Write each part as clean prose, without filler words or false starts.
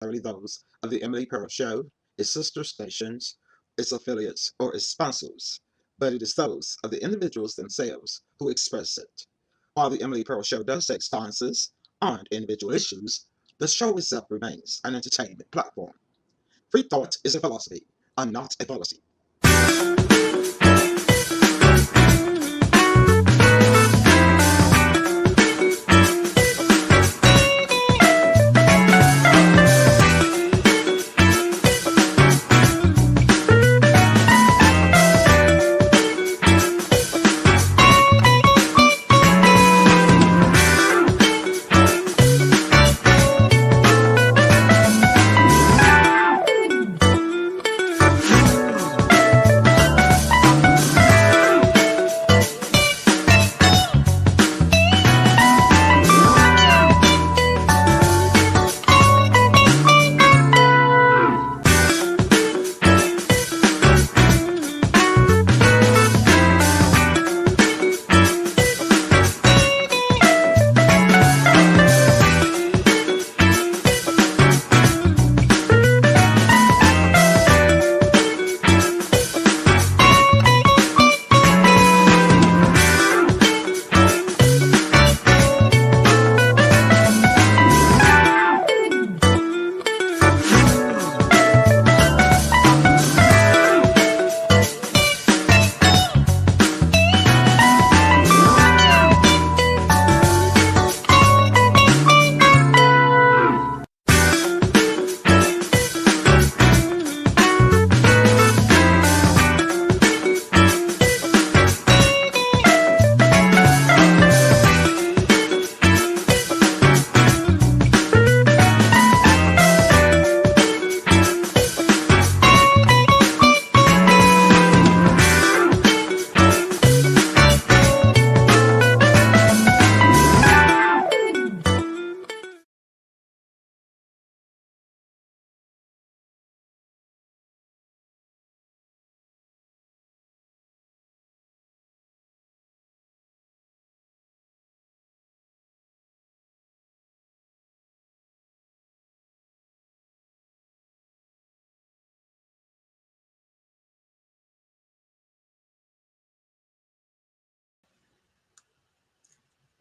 necessarily those of the Emily Pearl Show, its sister stations, its affiliates, or its sponsors, but it is those of the individuals themselves who express it. While the Emily Pearl Show does take stances on individual issues, the show itself remains an entertainment platform. Free thought is a philosophy and not a policy.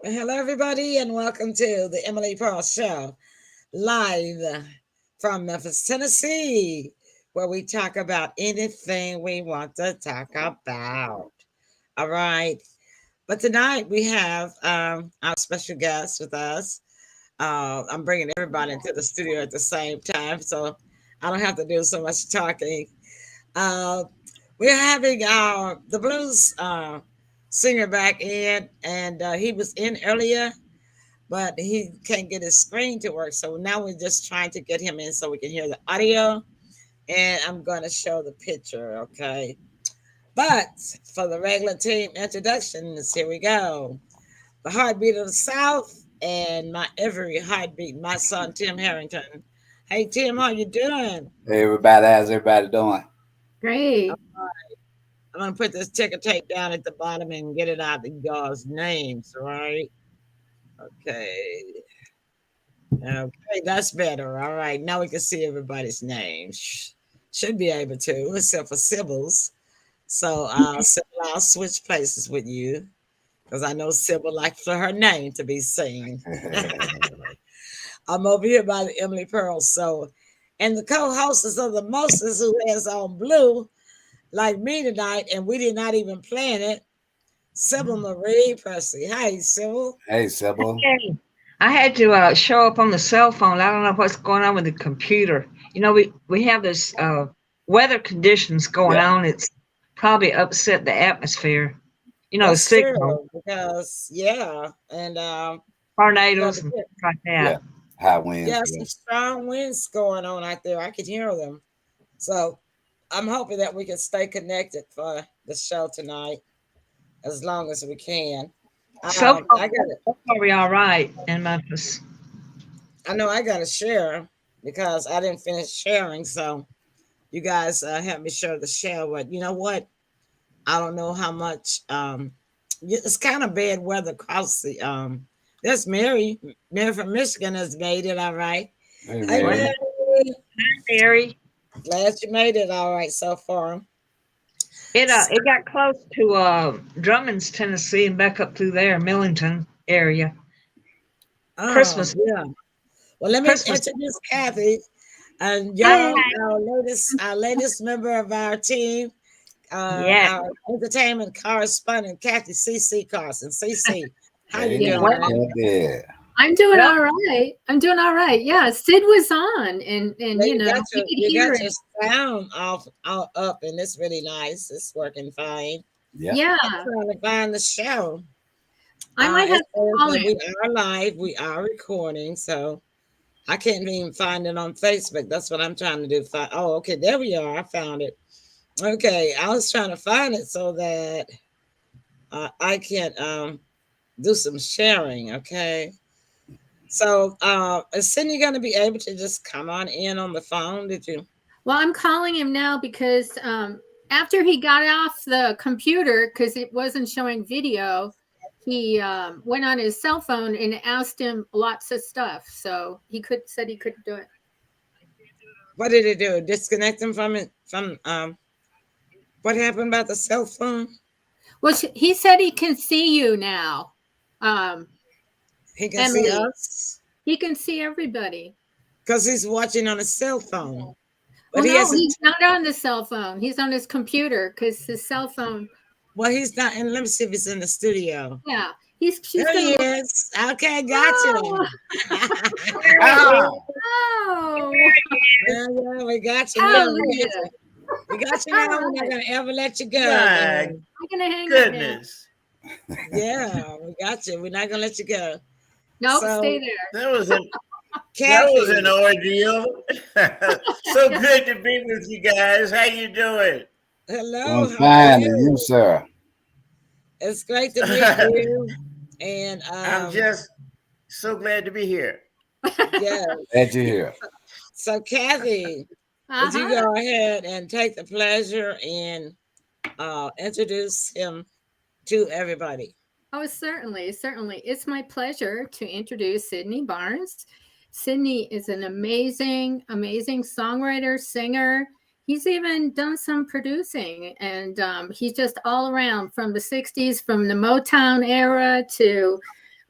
Well, hello, everybody, and welcome to the Emily Pearl Show, live from Memphis, Tennessee, where we talk about anything we want to talk about. All right. But tonight we have our special guest with us. I'm bringing everybody into the studio at the same time, so I don't have to do so much talking. Uh, we're having the blues singer back in, and he was in earlier, but he can't get his screen to work. So now we're just trying to get him in so we can hear the audio. And I'm going to show the picture, okay? But for the regular team introductions, here we go. The heartbeat of the South and my every heartbeat, my son, Tim Harrington. Hey, Tim, how you doing? Hey everybody, how's everybody doing? Great. I'm going to put this ticker tape down at the bottom and get it out in y'all's names, right? Okay. Okay, that's better. All right, now we can see everybody's names. Should be able to, except for Sybil's. So, Sybil, I'll switch places with you because I know Sybil likes for her name to be seen. I'm over here by the Emily Pearl. So, and the co-hostess of the Moses who has on blue, like me tonight, and we did not even plan it. Sybil Marie Presley. Hi, Sybil. Hey Sybil. Hey, I had to show up on the cell phone. I don't know what's going on with the computer. We have this weather conditions going Yeah. on. It's probably upset the atmosphere. That's Signal, true because yeah, and tornadoes got and stuff like Yeah. that. High winds. yeah, Yeah. some strong winds going on out there. I could hear them. So I'm hoping that we can stay connected for the show tonight as long as we can. So far, I got it. so far we all right in Memphis. I know I got to share because I didn't finish sharing. So you guys help me share the share. But you know what? I don't know how much. It's kind of bad weather across the. There's Mary. Mary from Michigan has made it all right. Hey Hey, man. Mary. Mary. Mary. Glad you made it all right so far. It got close to Drummond's, Tennessee, and back up through there, Millington area. Oh, Christmas. yeah. Well, let me Christmas. introduce Kathy, and Hi. y'all, our latest member of our team, Yeah. our entertainment correspondent, Kathy C.C. Carlson. C.C., how you Hey, doing? yeah. I'm doing Well- all right. I'm doing all right. Yeah, Sid was on, and Yeah, you know, we could you hear got it. your sound all up, and it's really nice. It's working fine. Yeah. Yeah, I'm trying to find the show. I might have It to says call that him. we are live, we are recording, so I can't even find it on Facebook. That's what I'm trying to do. Oh, okay, there we are. I found it. Okay, I was trying to find it so that I can do some sharing. Okay, so is Sydney going to be able to just come on in on the phone? Did you? Well, I'm calling him now because after he got off the computer because it wasn't showing video, he went on his cell phone and asked him lots of stuff. So said he couldn't do it. What did it do? Disconnect him from it? What happened about the cell phone? Well, he said he can see you now. He can see Emily. us He can see everybody. because he's watching on a cell phone. But Well, he no, hasn't. he's not on the cell phone. He's on his computer because his cell phone. Well, he's not. And let me see if he's in the studio. Yeah, she's There he gonna. is. Okay, gotcha. Oh, Oh, oh. Yeah, we got you Oh, now. look at it. We got you now. We're not gonna ever let you go. My man. I'm gonna hang up now. goodness. Yeah, we got you. We're not gonna let you go. Nope, So, stay there. That was an Kathy, ordeal. So good to be with you guys. How you doing? hello. doing How are fine. And you, sir? It's great to meet you. And I'm just so glad to be here. yeah. Glad you're here. So Kathy, would you Uh-huh. go ahead and take the pleasure and introduce him to everybody? Oh, certainly, certainly. It's my pleasure to introduce Sydney Barnes. Sydney is an amazing, amazing songwriter, singer. He's even done some producing, and he's just all around from the 60s, from the Motown era to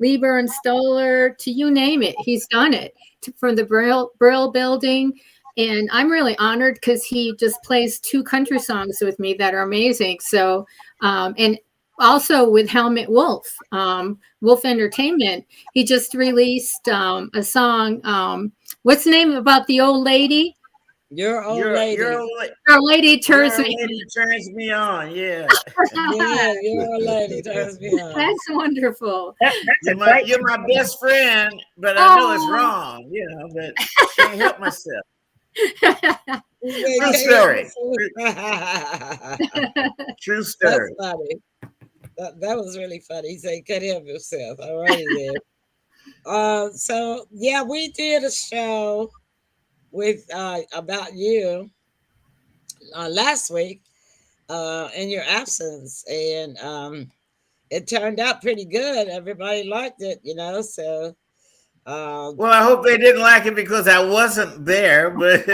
Lieber and Stoller to you name it. He's done it from the Brill Building. And I'm really honored because he just plays 2 country songs with me that are amazing. So, and also with Helmut Wolf, Wolf Entertainment. He just released a song. What's the name about the old lady? Your old lady. Our lady turns Your me. lady turns me on. Yeah. Yeah, your old lady turns me on. That's wonderful. You're my best friend, but I know it's Oh. wrong, but can't help myself. True story. That's True story. funny. That was really funny. He said he couldn't help himself. All righty then. So yeah, we did a show with about you last week in your absence, and it turned out pretty good. Everybody liked it, so Well, I hope they didn't like it because I wasn't there, but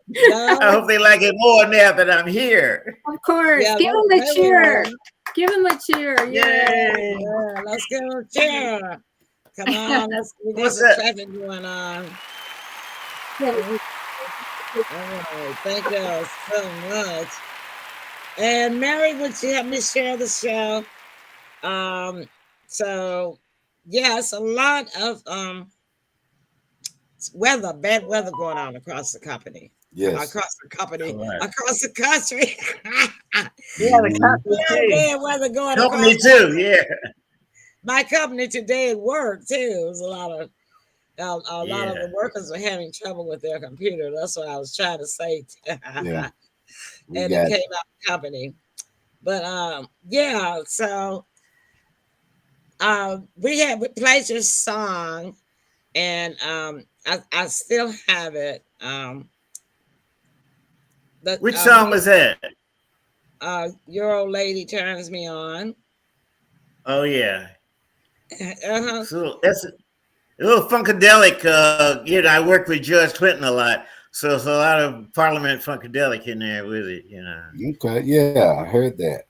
no, I hope they like it more now that I'm here. Of course. Yeah, Give him they the cheer. will. Give him the cheer. Yeah. Yay. Yeah, let's give them a cheer. Come on, we got What's some that? traffic going on. All right, thank you so much. And Mary, would you help me share the show? So yeah, it's a lot of bad weather going on across the company. Yes. Across the company, Correct. across the country. Yeah, the company too. Bad weather going Company across too, yeah. my company today at work too. It was a lot of the workers were having trouble with their computer. That's what I was trying to say. Yeah. We And got it came out the company. But yeah, so we played your song, and I still have it. Which song was that? Your Old Lady Turns Me On. Oh yeah. Uh-huh. So A little funkadelic. You know, I worked with George Clinton a lot, so it's a lot of Parliament funkadelic in there with it. You know. Okay, yeah, I heard that.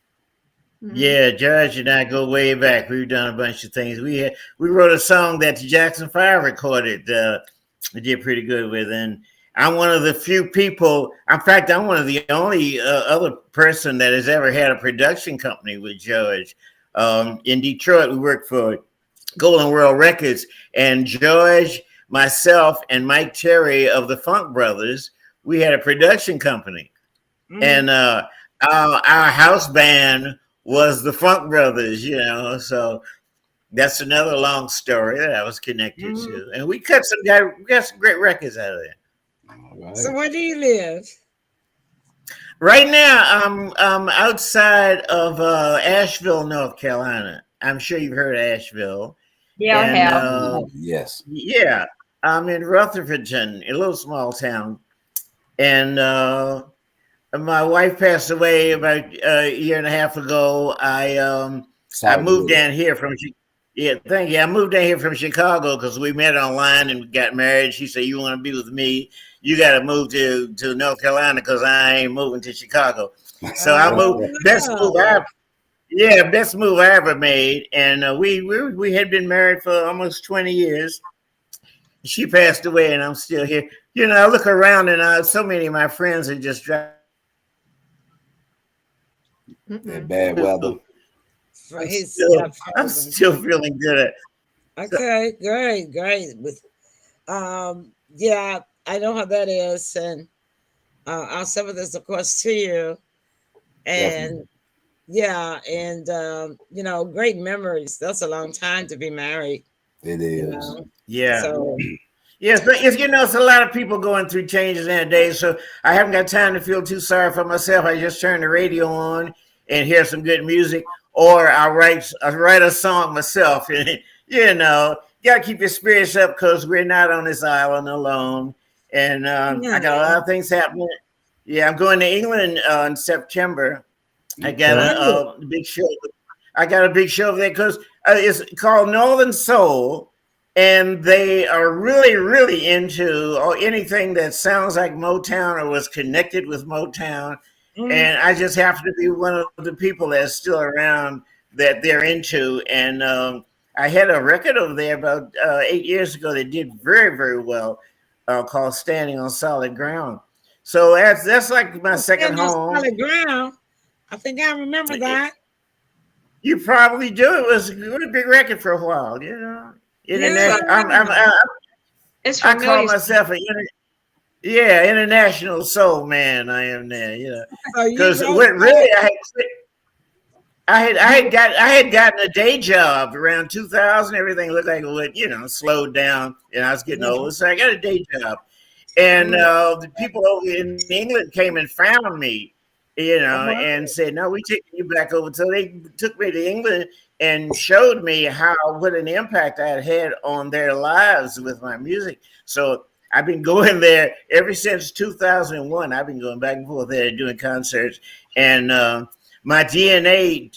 Yeah, George and I go way back. We've done a bunch of things. We wrote a song that the Jackson 5 recorded. We did pretty good with, and I'm one of the few people. In fact, I'm one of the only other person that has ever had a production company with George. In Detroit, we worked for Golden World Records, and George, myself, and Mike Terry of the Funk Brothers, we had a production company, and our house band was the Funk Brothers, you know. So that's another long story that I was connected to, and we got some great records out of there. All right. So where do you live? Right now, I'm outside of Asheville, North Carolina. I'm sure you've heard of Asheville. Yeah, I And, have. Yes. Yeah, I'm in Rutherfordton, a little small town, and my wife passed away about a year and a half ago. I moved down here from thank you. I moved down here from Chicago because we met online and got married. She said, "You want to be with me? You got to move to North Carolina because I ain't moving to Chicago." So I moved. Best move I ever made. And we had been married for almost 20 years. She passed away, and I'm still here. You know, I look around and so many of my friends are just driving. That bad weather. I'm still feeling good. Okay, great. With yeah, I know how that is, and I'll send this, of course, to you. And yeah, and you know, great memories. That's a long time to be married. It is. You know? Yeah. So Yes, but you know, it's a lot of people going through changes nowadays, so I haven't got time to feel too sorry for myself. I just turn the radio on and hear some good music, or I write a song myself. And you know, you got to keep your spirits up because we're not on this island alone. And I got a lot of things happening. Yeah, I'm going to England in September. I got a big show. I got a big show there because it's called Northern Soul. And they are really, really into anything that sounds like Motown or was connected with Motown. And I just happen to be one of the people that's still around that they're into. And I had a record over there about 8 years ago that did very, very well called Standing on Solid Ground. So that's like my second home. Solid ground. I think I remember that. You probably do. It was a big record for a while, you know. I call myself international soul man. I am there, you know, because really I had gotten a day job around 2000. Everything looked like it would, you know, slowed down, and I was getting older, so I got a day job. And the people over in England came and found me, you know, and said, "No, we taking you back over." So they took me to England and showed me what an impact I had on their lives with my music. So I've been going there ever since 2001. I've been going back and forth there doing concerts. And my DNA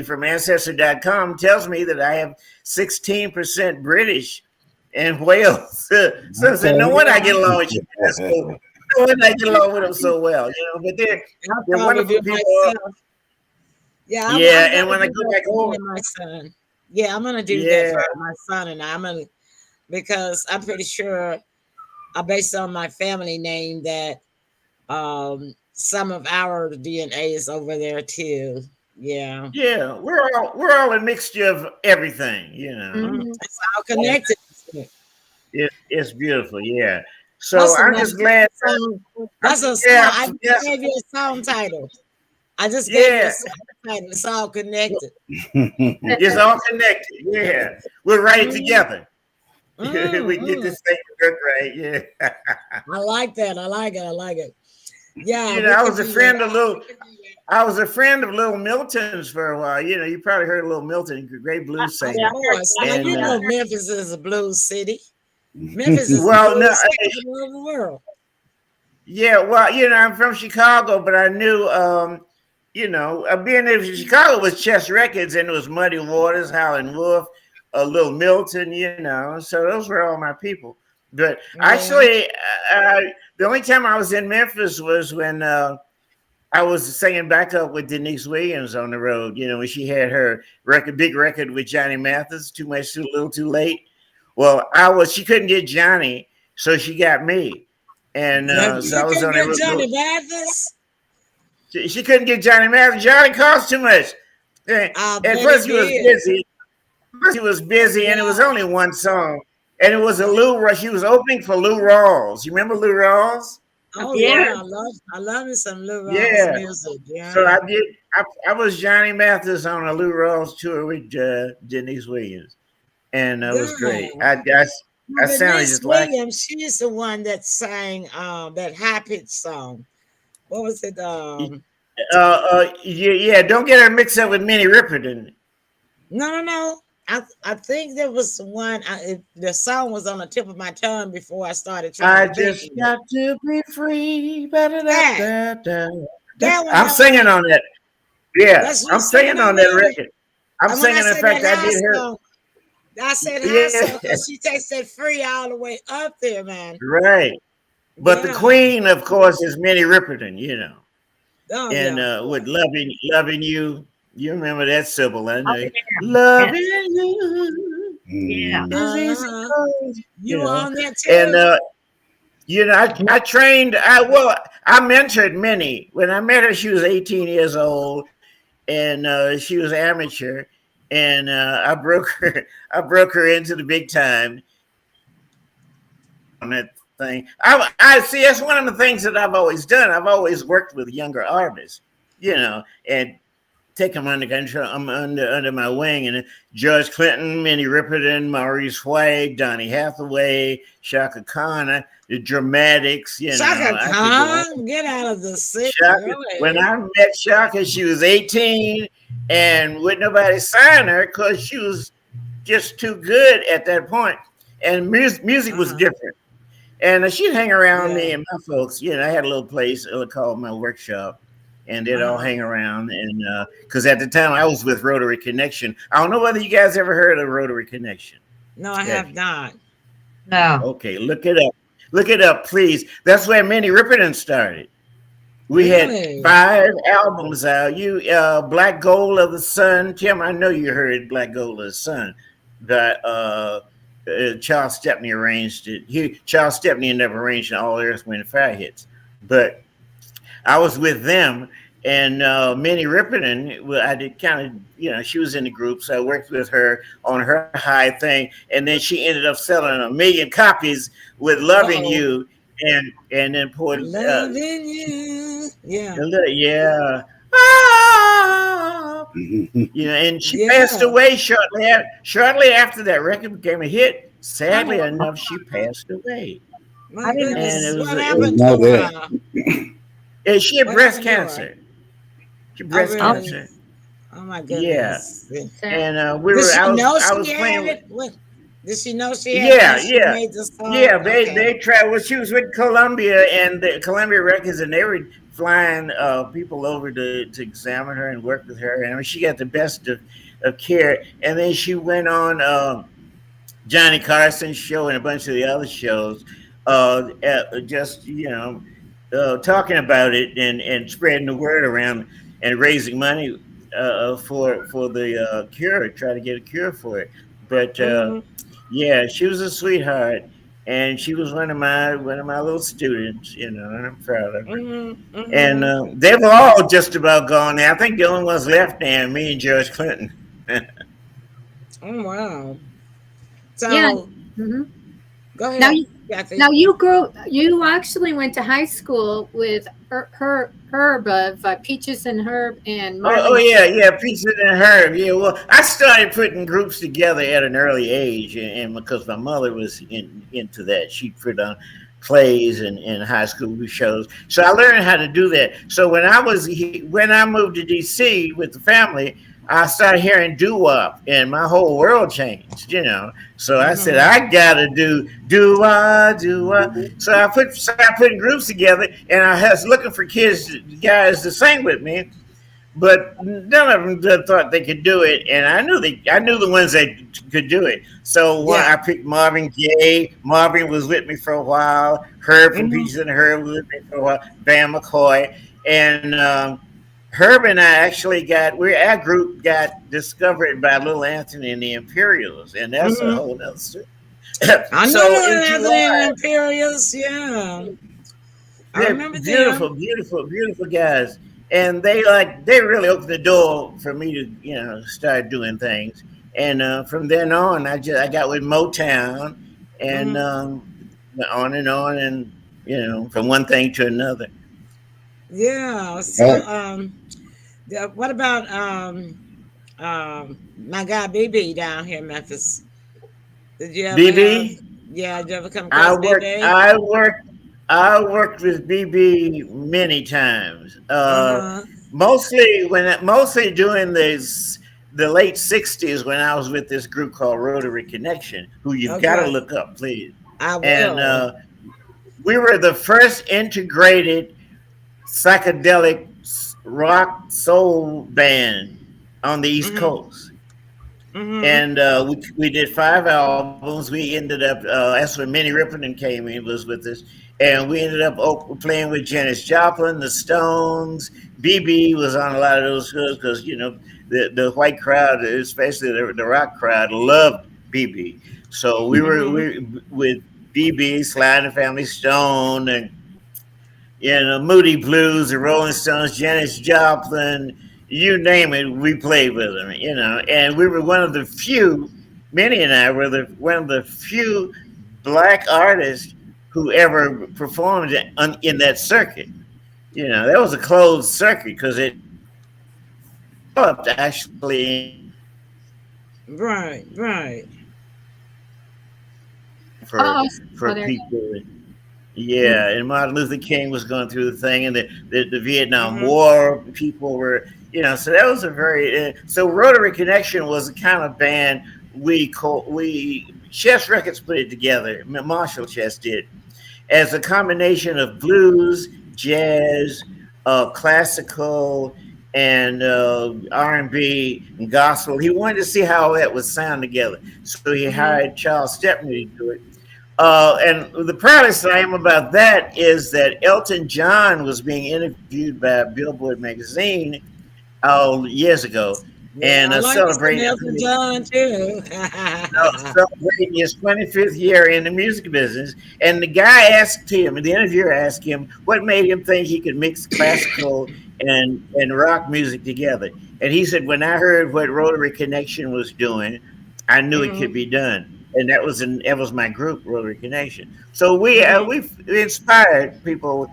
from Ancestry.com tells me that I have 16% British and Wales. So I said, no wonder I get along with you guys. No wonder I get along with them so well. You know, but they're wonderful people. Yeah, and when I go back home, my son. Yeah, I'm gonna do that for my son, and I'm gonna, because I'm pretty sure, based on my family name, that some of our DNA is over there too. Yeah. Yeah, we're all a mixture of everything, you know. It's all connected. It's beautiful, yeah. So I'm just glad. That's a song. I gave you a song title. I just gave you a song title. It's all connected. It's all connected. Yeah, we'll write it together. We get this thing to work right. Yeah. I like that. I like it. Yeah. You know, I was a friend of Little Milton's for a while. You know, you probably heard of Little Milton, great blues singer. And, you know, Memphis is a blues city. Memphis is a blues city all over the world. Yeah, well, you know, I'm from Chicago, but I knew, you know, being in Chicago was Chess Records, and it was Muddy Waters, Howlin' Wolf, a little Milton, So those were all my people. But Yeah. actually, the only time I was in Memphis was when I was singing backup with Denise Williams on the road. When she had her big record with Johnny Mathis, Too Much, Too Little, Too Late. Well, she couldn't get Johnny, so she got me, and so I was on the road. Johnny Mathis. She couldn't get Johnny Mathis. Johnny cost too much. And plus, he was busy. He was busy, and it was only one song, and it was a Lou Rawls. She was opening for Lou Rawls. You remember Lou Rawls? Oh yeah, I love me some Lou Rawls music. Yeah. So I did. I was Johnny Mathis on a Lou Rawls tour with Denise Williams, and that was great. I sounded just like Williams. She's the one that sang that high pitched song. What was it? Yeah. Don't get her mixed up with Minnie Riperton. No. I think there was one. The song was on the tip of my tongue before I started trying. I just got to be free. That one, I'm singing on that. Yeah, I'm singing on that record. I'm singing. In fact, I did her. I said high song because she takes that free all the way up there, man. Right. But the queen, of course, is Minnie Riperton, Oh, and with loving you. You remember that, SYBIL? I know. Loving you. Yeah. You on that too? And I trained. I mentored Minnie. When I met her, she was 18 years old, and she was amateur. And I broke her into the big time on that thing. I see. That's one of the things that I've always done. I've always worked with younger artists, and take them under control. I'm under my wing, and George Clinton, Minnie Riperton, Maurice White, Donny Hathaway, Shaka Khan, the Dramatics. Shaka Khan, get out of the city. When I met Shaka, she was 18, and wouldn't nobody sign her because she was just too good at that point. And music was different. And she'd hang around me and my folks. I had a little place called my workshop. And they'd all hang around, and because at the time I was with Rotary Connection. I don't know whether you guys ever heard of Rotary Connection. No, I have not. No. Okay, look it up. Look it up, please. That's where Minnie Riperton started. We had 5 albums out. Black Gold of the Sun. Tim, I know you heard Black Gold of the Sun. That Charles Stepney arranged it. Charles Stepney never arranged all Earth, Wind, and Fire hits, but I was with them, and Minnie Riperton, I did kind of, she was in the group, so I worked with her on her high thing, and then she ended up selling 1 million copies with Loving You, and then poured Loving You, yeah. And she passed away shortly after that record became a hit. Sadly enough, she passed away. My goodness, and what happened to her? And she had breast cancer. She had breast cancer. Oh my goodness. Yeah. And we were. I was playing with. Did she know she had it? Yeah. Made the song? Yeah. They tried. Well, she was with Columbia and the Columbia Records, and they were flying people over to examine her and work with her. And I mean, she got the best of care. And then she went on Johnny Carson's show and a bunch of the other shows. Talking about it and spreading the word around and raising money for the cure, try to get a cure for it. But she was a sweetheart, and she was one of my little students, and I'm proud of her. And they were all just about gone now. I think the only ones left now, me and George Clinton. Oh wow! So go ahead. Now you actually went to high school with Herb of Peaches and Herb and Martin. Oh yeah, Peaches and Herb. Yeah, well, I started putting groups together at an early age, and because my mother was into that, she put on plays and high school shows. So I learned how to do that. So when I moved to DC with the family, I started hearing doo-wop, and my whole world changed, So I said, I gotta do doo-wop. So I started putting groups together, and I was looking for guys to sing with me. but none of them thought they could do it, and I knew the ones that could do it. So when I picked Marvin Gaye. Marvin was with me for a while. Herb from Peaches and Herb was with me for a while. Van McCoy, and Herb and I actually our group got discovered by Little Anthony and the Imperials, and that's a whole other story. I know the Imperials, yeah. I remember beautiful, them. beautiful guys. And they really opened the door for me to, start doing things. And from then on, I got with Motown, and on, and from one thing to another. Yeah. So, what about my guy BB down here in Memphis? Did you ever? BB? Did you ever come across BB? I worked with BB many times. Mostly during the late '60s, when I was with this group called Rotary Connection, who you've got to look up, please. I will. And we were the first integrated psychedelic rock soul band on the East Coast. And we did 5 albums. We ended up that's when Minnie Riperton came in, was with us, and we ended up playing with Janis Joplin, the Stones. BB was on a lot of those shows because the white crowd, especially the rock crowd, loved BB. So we were with BB, Sly and the Family Stone, and Moody Blues, the Rolling Stones, Janis Joplin. You name it, we played with them, and we were one of the few, Minnie and I were one of the few black artists who ever performed in that circuit. That was a closed circuit because it developed actually. Right. For people. Yeah, and Martin Luther King was going through the thing, and the Vietnam War people were, so that was a very, so Rotary Connection was the kind of band Chess Records put it together, Marshall Chess did, as a combination of blues, jazz, classical, and R&B and gospel. He wanted to see how that would sound together, so he hired Charles Stepney to do it. And the proudest I am about that is that Elton John was being interviewed by Billboard magazine years ago, and celebrating Elton John too. Celebrating his 25th year in the music business. And the interviewer asked him what made him think he could mix classical and rock music together. And he said, when I heard what Rotary Connection was doing, I knew it could be done. And that was my group, Rotary Connection. So we've inspired people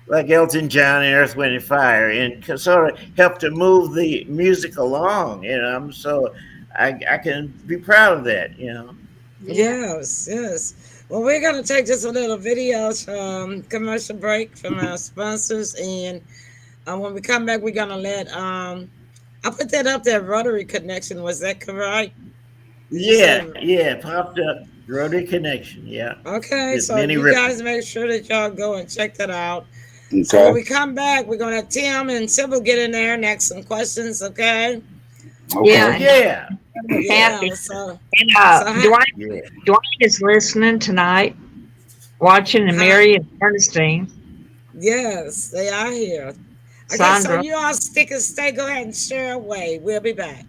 like Elton John and Earth, Wind and Fire, and sort of helped to move the music along. So I can be proud of that. Yes. Well, we're gonna take just a little video commercial break from our sponsors, and when we come back, we're gonna let I put that up there. Rotary Connection, was that correct? Yeah, popped up. Rotary Connection, yeah. Okay, so you guys make sure that y'all go and check that out. Okay. So when we come back, we're going to have Tim and Sybil get in there and ask some questions, okay? Yeah. So, Dwayne is listening tonight, watching and Mary and Ernestine. Yes, they are here. Okay, Sandra. so you all stick and stay. Go ahead and share away. We'll be back.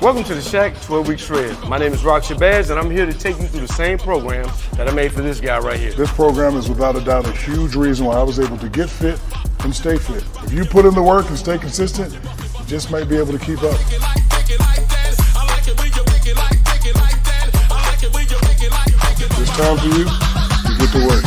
Welcome to the Shack 12-Week Shred. My name is Rock Shabazz, and I'm here to take you through the same program that I made for this guy right here. This program is without a doubt a huge reason why I was able to get fit and stay fit. If you put in the work and stay consistent, you just might be able to keep up. It's time for you to get to work.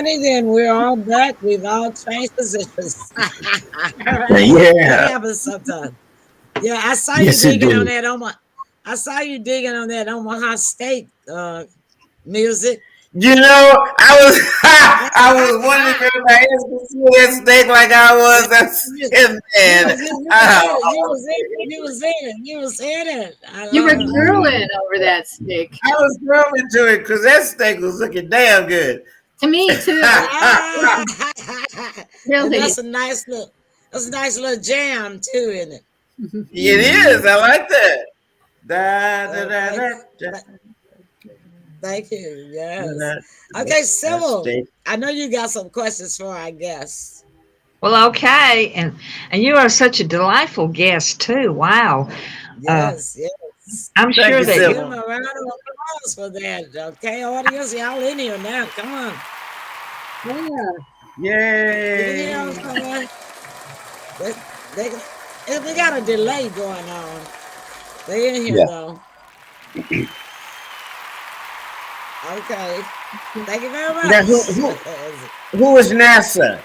righty then. We're all back. We've all changed positions. All right. Yeah. That happens sometimes. Yeah, I saw you Yes, it digging on did. that I saw you digging on that Omaha State music. You know, I was wondering if I asked to see that steak like I was. That's it, man. You was in it. You were drooling over that steak. I was throwing to it because that steak was looking damn good. To me too. Really. That's a nice little jam too, isn't it? It is. I like that. Thank you. Yes. Okay, Sybil. I know you got some questions for our guests. Well, okay, and you are such a delightful guest too. Wow. Yes. I'm sure you, that Sybil. Give them a round of applause for that. Okay, audience, y'all in here now. Come on. Yay. We got a delay going on. They in here though. Okay. Thank you very much. Now, who is NASA?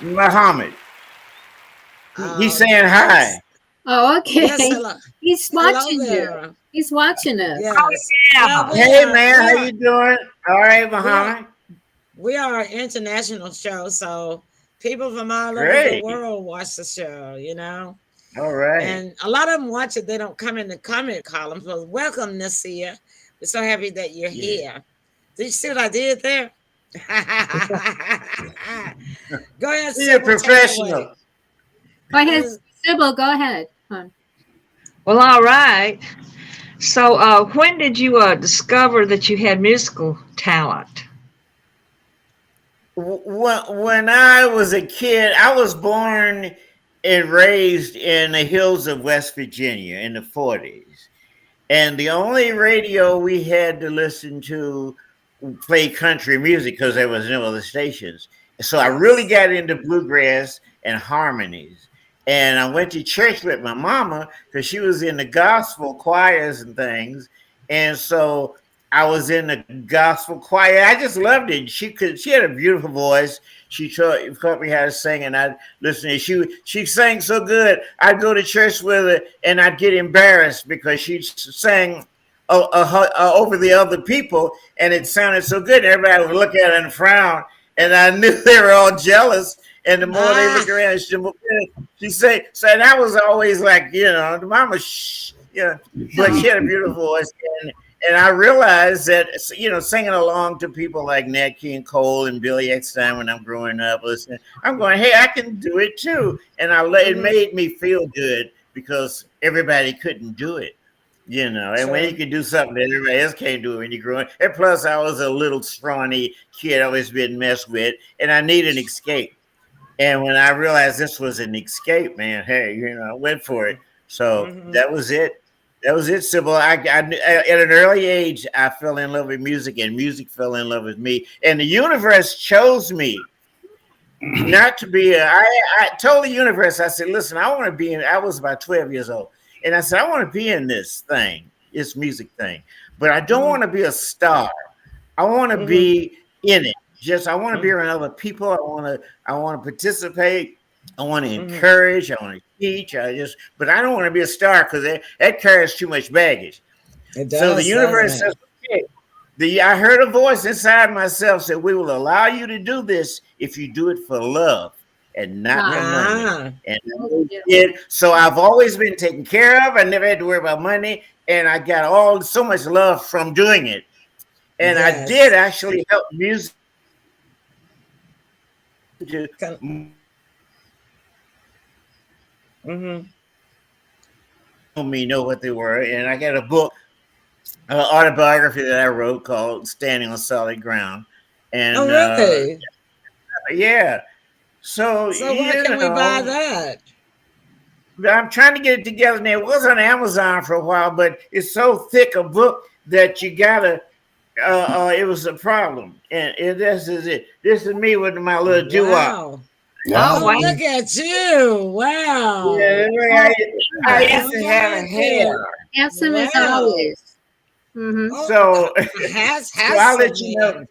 Muhammad. He's saying hi. Oh, okay. Yes, hello. He's watching you. He's watching us. Yes. yeah. Hey, man, how you doing? All right, Muhammad. We are an international show, so people from all over Great. the world watch the show, you know. All right. And a lot of them watch it. They don't come in the comment column. So welcome, Nasir. We're so happy that you're here. Did you see what I did there? Go ahead, You're a professional. Go ahead, Sybil. Go ahead. Well, all right. So, when did you discover that you had musical talent? When I was a kid, I was born and raised in the hills of West Virginia in the 40s. And the only radio we had to listen to play country music because there was no other stations. So I really got into bluegrass and harmonies. And I went to church with my mama because she was in the gospel choirs and things. And so I was in the gospel choir. I just loved it. She had a beautiful voice. She taught me how to sing, and I'd listen to her. She sang so good. I'd go to church with her, and I'd get embarrassed because she sang over the other people, and it sounded so good. Everybody would look at her and frown, and I knew they were all jealous. And the more they look around, she say, so that was always like, the mama, but she had a beautiful voice. And I realized that, singing along to people like Nat King Cole and Billy Eckstine when I'm growing up, listening, I'm going, hey, I can do it too. And it made me feel good because everybody couldn't do it, and when you can do something that everybody else can't do when you're growing. And plus, I was a little scrawny kid, always been messed with, and I need an escape. And when I realized this was an escape, man, hey, I went for it. So that was it. That was it, Sybil. At an early age, I fell in love with music, and music fell in love with me. And the universe chose me not to be. I told the universe, I said, listen, I want to be in. I was about 12 years old, and I said, I want to be in this thing, this music thing, but I don't want to be a star. I want to be in it. I want to be around other people. I want to participate. I want to encourage. I want to teach. But I don't want to be a star because that carries too much baggage. It does, so the universe says, okay. I heard a voice inside myself said, we will allow you to do this if you do it for love and not for money. And I did. So I've always been taken care of. I never had to worry about money. And I got so much love from doing it. And I did actually help music to me know what they were. And I got a book, an autobiography that I wrote called Standing on Solid Ground. And really? Yeah. So where can we buy that? I'm trying to get it together now. It was on Amazon for a while, but it's so thick a book that you gotta it was a problem. And this is it. This is me with my little doo-wop. Wow. Oh, look at you. Wow. Yeah, I used to have hair. Handsome as always. So, so I'll let you know.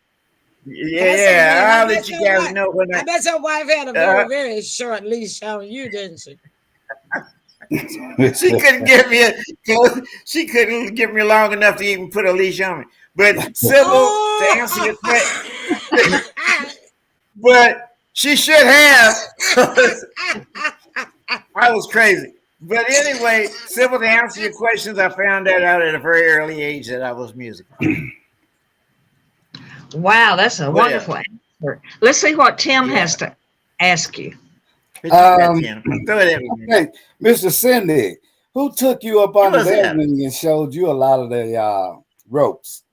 Yeah, I'll let you guys know when I bet your wife had a very, very short leash on you, didn't she? She couldn't give me long enough to even put a leash on me. But Sybil, to answer your question, but she should have. I was crazy. But anyway, Sybil, to answer your questions, I found that out at a very early age that I was musical. Wow, that's a wonderful answer. Let's see what Tim has to ask you. Okay, Mr. Cindy, who took you up on the wing and showed you a lot of the ropes?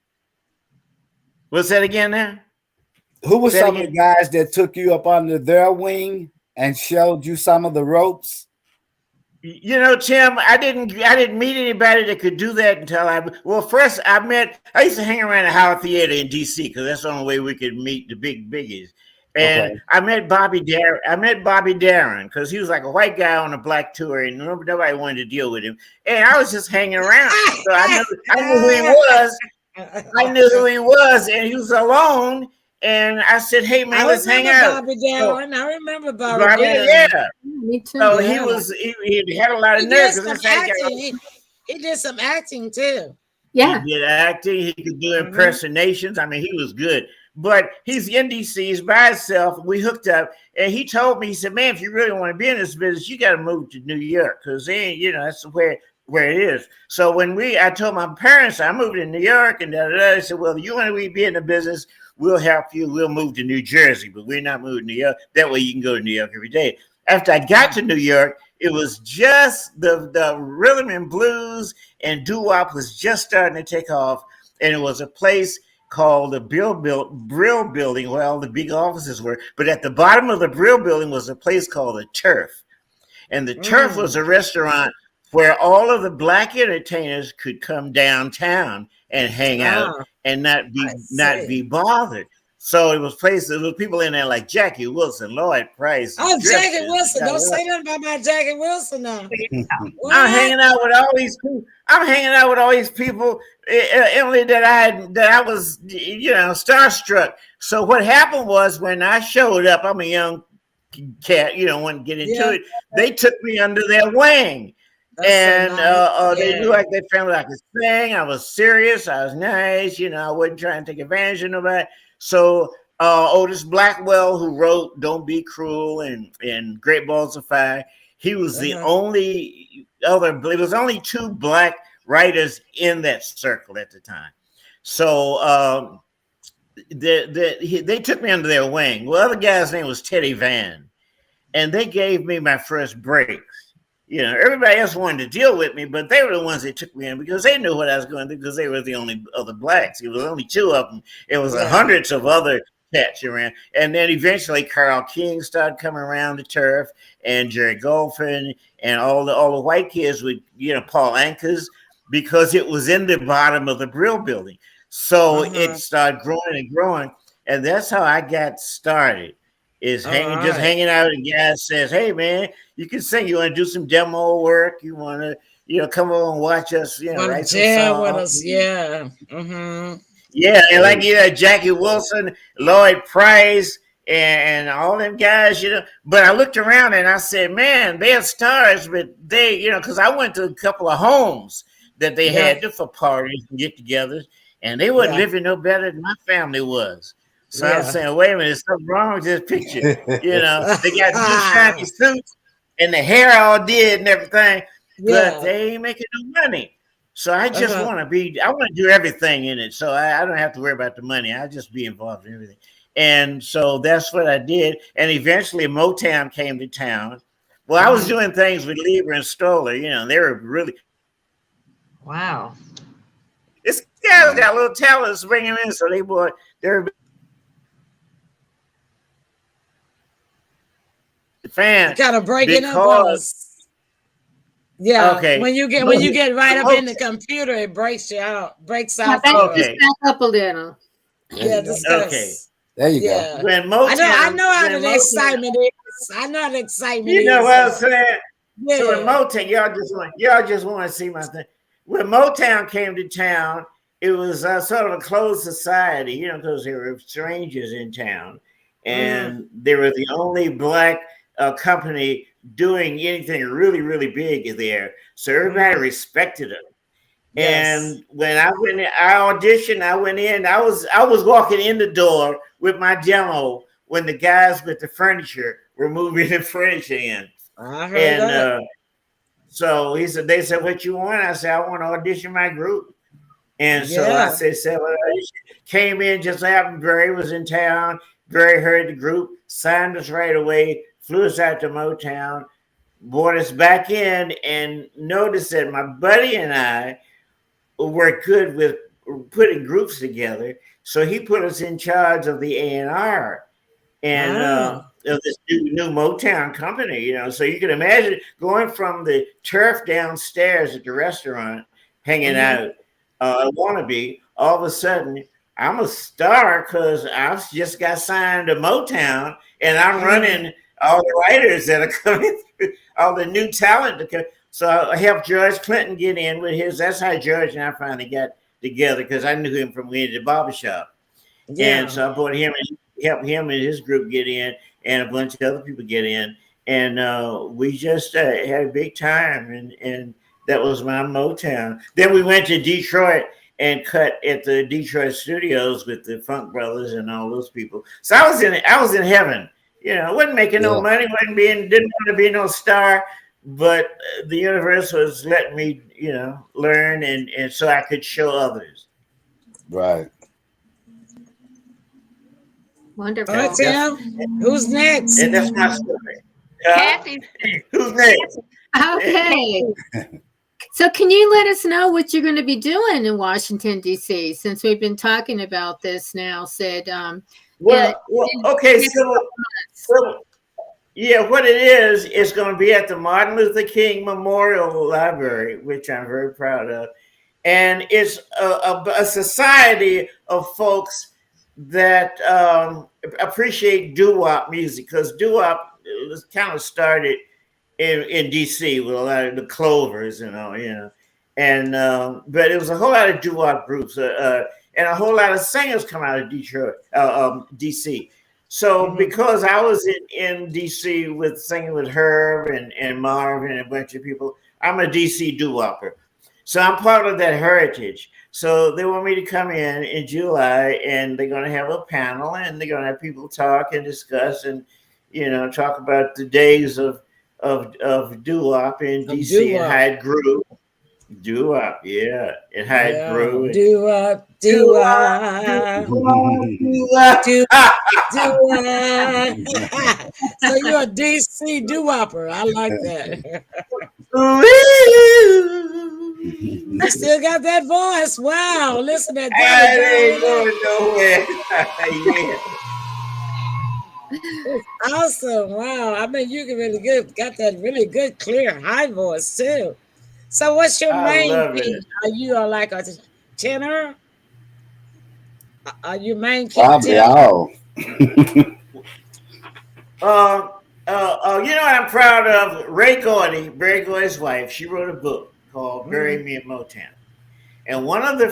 What's that again now? Who was some of the guys that took you up under their wing and showed you some of the ropes? You know, Tim, I didn't meet anybody that could do that until first I used to hang around the Howard Theater in DC because that's the only way we could meet the big biggies. And I met Bobby Darin because he was like a white guy on a black tour and nobody wanted to deal with him. And I was just hanging around. So I knew who he was. I knew who he was, and he was alone. And I said, "Hey man, let's hang out." Bobby Darin. I remember Bobby Darin. Yeah, me too. So he had a lot of nerve. He did some acting too. Yeah, he did acting. He could do impersonations. I mean, he was good. But he's in DC, he's by himself. We hooked up, and he told me, he said, "Man, if you really want to be in this business, you got to move to New York because that's where it is." So when I told my parents I moved to New York, and they said, "Well, you want to be in the business, we'll help you. We'll move to New Jersey, but we're not moving to New York. That way you can go to New York every day." After I got to New York, it was just the rhythm and blues and doo-wop was just starting to take off, and it was a place called the Brill Building, where all the big offices were. But at the bottom of the Brill Building was a place called the Turf. And the Turf was a restaurant where all of the black entertainers could come downtown and hang out and not be bothered. So it was people in there like Jackie Wilson, Lloyd Price. Oh, Jackie Wilson. Don't say nothing about my Jackie Wilson now. I'm hanging out with all these people. Emily, that I was, starstruck. So what happened was when I showed up, I'm a young cat, wanted to get into it. They took me under their wing. They knew like they found out I could sing. I was serious. I was nice. I wasn't trying to take advantage of nobody. So Otis Blackwell, who wrote "Don't Be Cruel" and "Great Balls of Fire," he was the only other. It was only two black writers in that circle at the time. So they took me under their wing. Well, the other guy's name was Teddy Van, and they gave me my first breaks. Everybody else wanted to deal with me, but they were the ones that took me in because they knew what I was going to do because they were the only other blacks. It was only two of them. It was hundreds of other cats around. And then eventually Carl King started coming around the Turf and Jerry Golfin and all the white kids with, Paul Ankas because it was in the bottom of the Brill Building. So it started growing and growing. And that's how I got started. Is hanging out and guys says, "Hey man, you can sing. You want to do some demo work? You want to, come over and watch us, write some songs with us, yeah, and like Jackie Wilson, Lloyd Price, and all them guys, But I looked around and I said, man, they're stars, but they, because I went to a couple of homes that they had for parties and get-togethers, and they wasn't living no better than my family was. So I was saying, wait a minute, there's something wrong with this picture. They got these shiny suits and the hair all did and everything, but they ain't making no money. So I just want to do everything in it. So I don't have to worry about the money. I'll just be involved in everything. And so that's what I did. And eventually Motown came to town. Well, I was doing things with Lieber and Stoller, they were really. Wow. This guys got little talents, bring them in. So they're fan. Kind of breaking up on us. Yeah. Okay. When you get right up in the computer, it breaks out. Just back up a little. Yeah. Discuss. Okay. There you go. When Motown, I know how the excitement is. I know how the excitement is. You know what I'm saying? Yeah. So when Motown, y'all just want to see my thing. When Motown came to town, it was sort of a closed society, you know, because there were strangers in town, and they were the only black company doing anything really, really big there. So everybody respected them. Yes. And when I auditioned, I went in. I was walking in the door with my demo when the guys with the furniture were moving the furniture in. I heard that. So they said, "What you want?" I said, "I want to audition my group." And so I said, well, I came in, just happened. Barry was in town. Barry heard the group, signed us right away, flew us out to Motown, brought us back in, and noticed that my buddy and I were good with putting groups together. So he put us in charge of the A&R and of this new Motown company, you know. So you can imagine going from the turf downstairs at the restaurant, hanging out, wannabe, all of a sudden I'm a star because I just got signed to Motown, and I'm running all the writers that are coming through, all the new talent to come. So I helped George Clinton get in with his. That's how George and I finally got together, because I knew him from when he did the barbershop. Yeah. And so I brought him and helped him and his group get in, and a bunch of other people get in. And we just had a big time, and that was my Motown. Then we went to Detroit and cut at the Detroit studios with the Funk Brothers and all those people. So I was in heaven. You know, wasn't making no money, didn't want to be no star, but the universe was letting me, you know, learn and so I could show others. Right. Wonderful. All right, Tim. Who's next? And that's my story. Kathy. Who's next? Okay. So can you let us know what you're going to be doing in Washington, D.C., since we've been talking about this now, Sid? Okay, so yeah, what it is, it's going to be at the Martin Luther King Memorial Library, which I'm very proud of. And it's a society of folks that appreciate doo-wop music, because doo-wop was kind of started in DC with a lot of the Clovers, you know. And but it was a whole lot of doo-wop groups, and a whole lot of singers come out of Detroit, DC. So because I was in DC with singing with Herb and Marvin and a bunch of people, I'm a DC doo-wopper. So I'm part of that heritage. So they want me to come in July, and they're going to have a panel, and they're going to have people talk and discuss and, you know, talk about the days of doo-wop in DC and how it grew. Doo-wop, yeah, and how it grew. Doo-wop, doo-wop, doo-wop, doo-wop. So you're a DC doo-wopper. I like that. You still got that voice. Wow, listen to that. I ain't going nowhere. Yeah. It's awesome. Wow. I mean, you can got that really good, clear, high voice too. So what's your main key? Are you like a tenor? Are you main key? Probably all. You know what I'm proud of? Ray Gordy, Barry Gordy's wife, she wrote a book called Bury Me in Motown. And one of the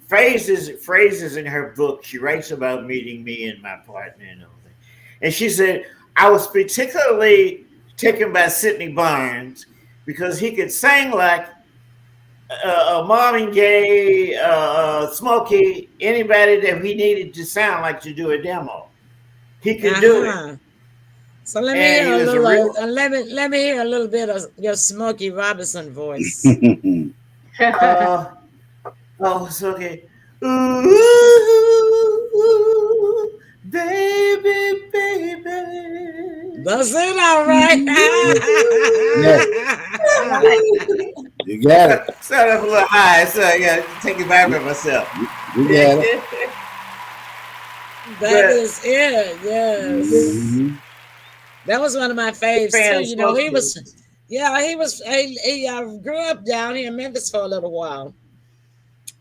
phrases in her book, she writes about meeting me and my partner and everything. And she said, I was particularly taken by Sidney Barnes because he could sing like Marvin Gaye, Smokey, anybody that we needed to sound like to do a demo. He could do it. So let me hear a little. Let me hear a little bit of your Smokey Robinson voice. It's okay. Ooh, baby, baby. That's it, all right. You got it. Started up a little high, so I got to take it back for myself. You got it. That is it. Yes. Mm-hmm. That was one of my faves too. You know, he grew up down here in Memphis for a little while.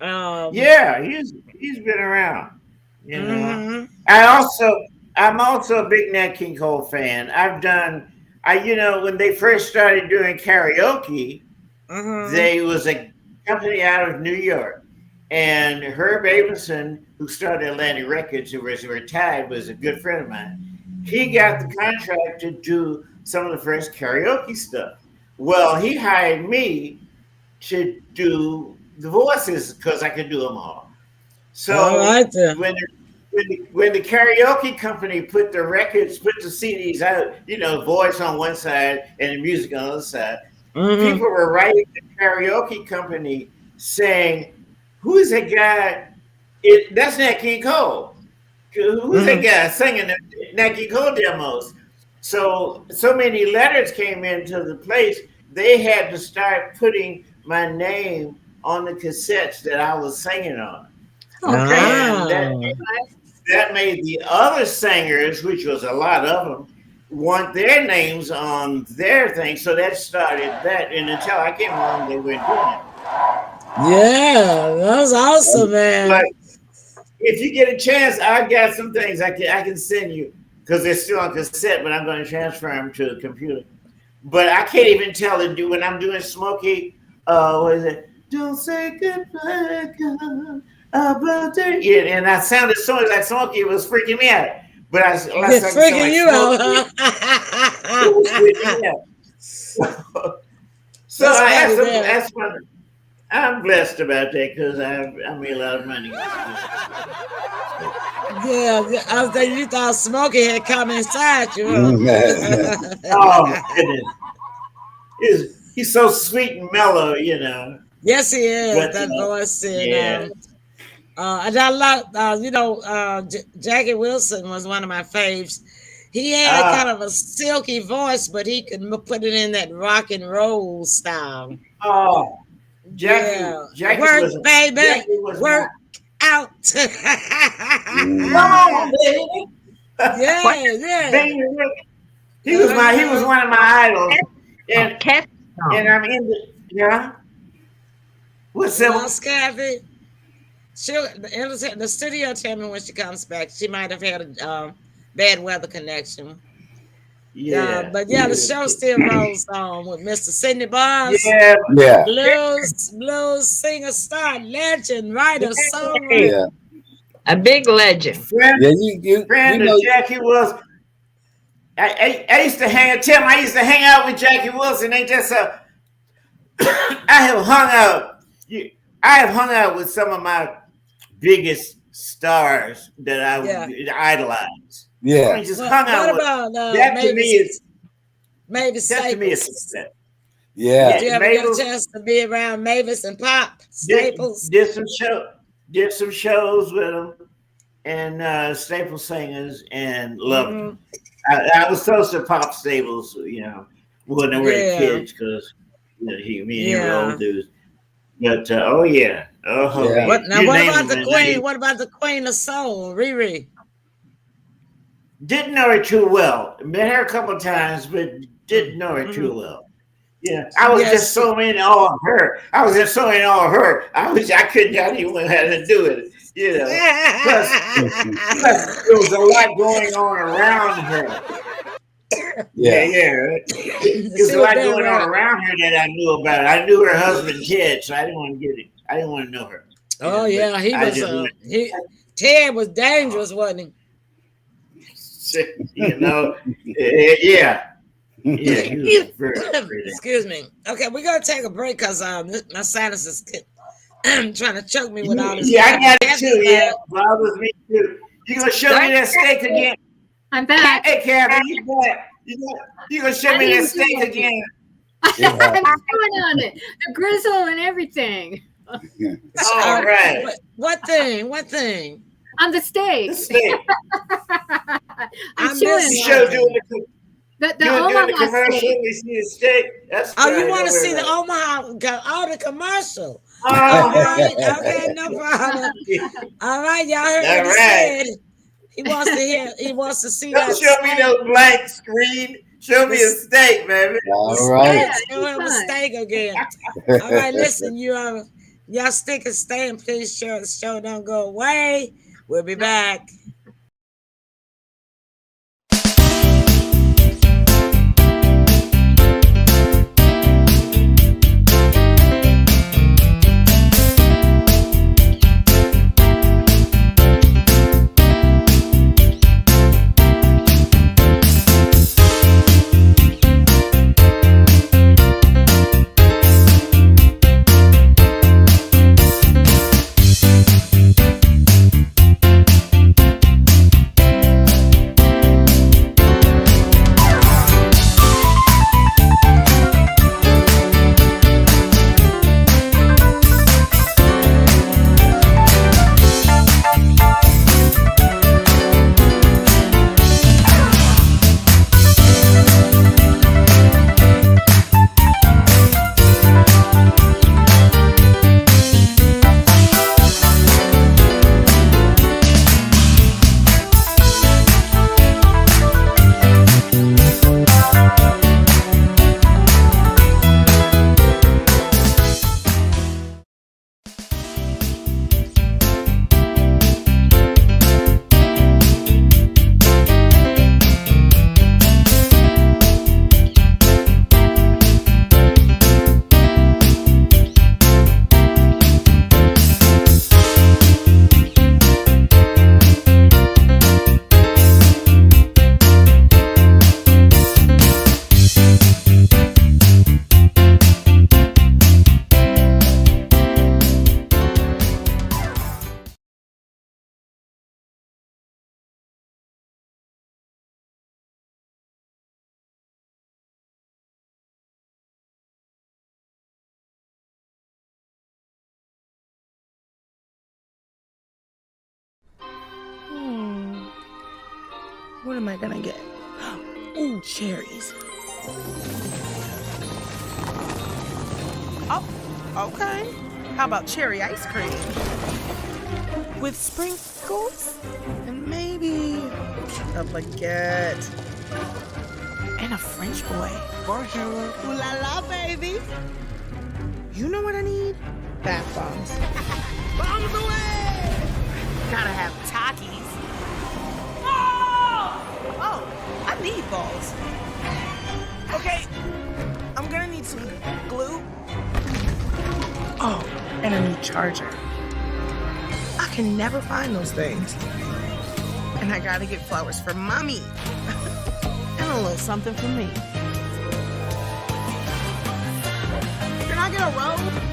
Yeah, he's been around. You know, I'm also a big Nat King Cole fan. When they first started doing karaoke, there was a company out of New York, And Herb Abelson, who started Atlantic Records, who was retired, was a good friend of mine. He got the contract to do some of the first karaoke stuff. Well, he hired me to do the voices because I could do them all. So when the karaoke company put the records, put the CDs out, voice on one side and the music on the other side, people were writing the karaoke company saying, "Who is that guy? That's Nat King Cole. Who's that guy singing the Nat King Cole demos?" So many letters came into the place. They had to start putting my name on the cassettes that I was singing on. Okay, and that made the other singers, which was a lot of them, want their names on their thing. So that started that, and until I came along, they weren't doing it. Yeah, that was awesome, man. But if you get a chance, I've got some things I can send you because they're still on cassette, but I'm going to transfer them to the computer. But I can't even tell it when I'm doing Smokey. What is it? Don't say goodbye, God. Yeah, and I sounded so much like Smokey. It was freaking me out. But it's freaking you out, huh? So that's fun. I'm blessed about that because I made a lot of money. Yeah, I was thinking you thought Smokey had come inside you. Oh my goodness, he's so sweet and mellow, Yes, he is. But, that voice, yeah. And I love, Jackie Wilson was one of my faves. He had kind of a silky voice, but he could put it in that rock and roll style. Oh, Jackie work, was, baby, Jackie was work out. Come on, baby. Yeah. Baby, he was one of my idols, and I'm in the What's that? CATHY. The studio tell me when she comes back. She might have had a bad weather connection. Yeah, the show still rolls on with Mr. Sidney Barnes. Yeah. Blues singer, star, legend, writer, songwriter. Yeah. A big legend. Friend of Jackie Wilson. I used to hang out with Jackie Wilson. Ain't that so? I have hung out with some of my biggest stars that I idolize. Yeah. I just hung out with. That to me is success. Yeah. Did you ever get a chance to be around Mavis and Pop Staples? Did some shows with them and Staples singers and loved them. I was close to Pop Staples, when they were kids because me and he were old dudes. But what about the Queen? What about the Queen of Soul, Riri? Didn't know her too well. Met her a couple of times, but didn't know her too well. Yeah, I was just so in awe of her. I didn't even know how to do it. Plus, there was a lot going on around her. There's a lot going on around her that I knew about. I knew her husband Ted, so I didn't want to get it. I didn't want to know her. Oh yeah, he was. Ted was dangerous, wasn't he? He was very Excuse me. Okay, we're gonna take a break because my sinus is trying to choke me with all this. Yeah, I got it too. Yeah, bothers me too. You gonna show me that steak again? I'm back. Hey, Kathy, you back? You gonna show me that steak again? I'm chewing on it. The grizzle and everything. All right. What thing? On the steak. The steak. I'm chewing the Omaha commercial. steak. We see the steak. That's you want to see the Omaha? The commercial. Oh, all right. Okay, no problem. All right, y'all heard what he said. He wants to see that. Show me no blank screen. Show me a steak, baby. All right. Show him a steak again. All right, listen, y'all stick and stay, and please sure the show don't go away. We'll be back. What am I gonna get? Ooh, cherries. Oh, okay. How about cherry ice cream? With sprinkles? And maybe a baguette. And a French boy. Bonjour. Ooh la la, baby. You know what I need? Bath bombs. Bombs away! Gotta have Takis. Oh, I need balls. Okay, I'm gonna need some glue. Oh, and a new charger. I can never find those things. And I gotta get flowers for mommy. And a little something for me. Can I get a robe?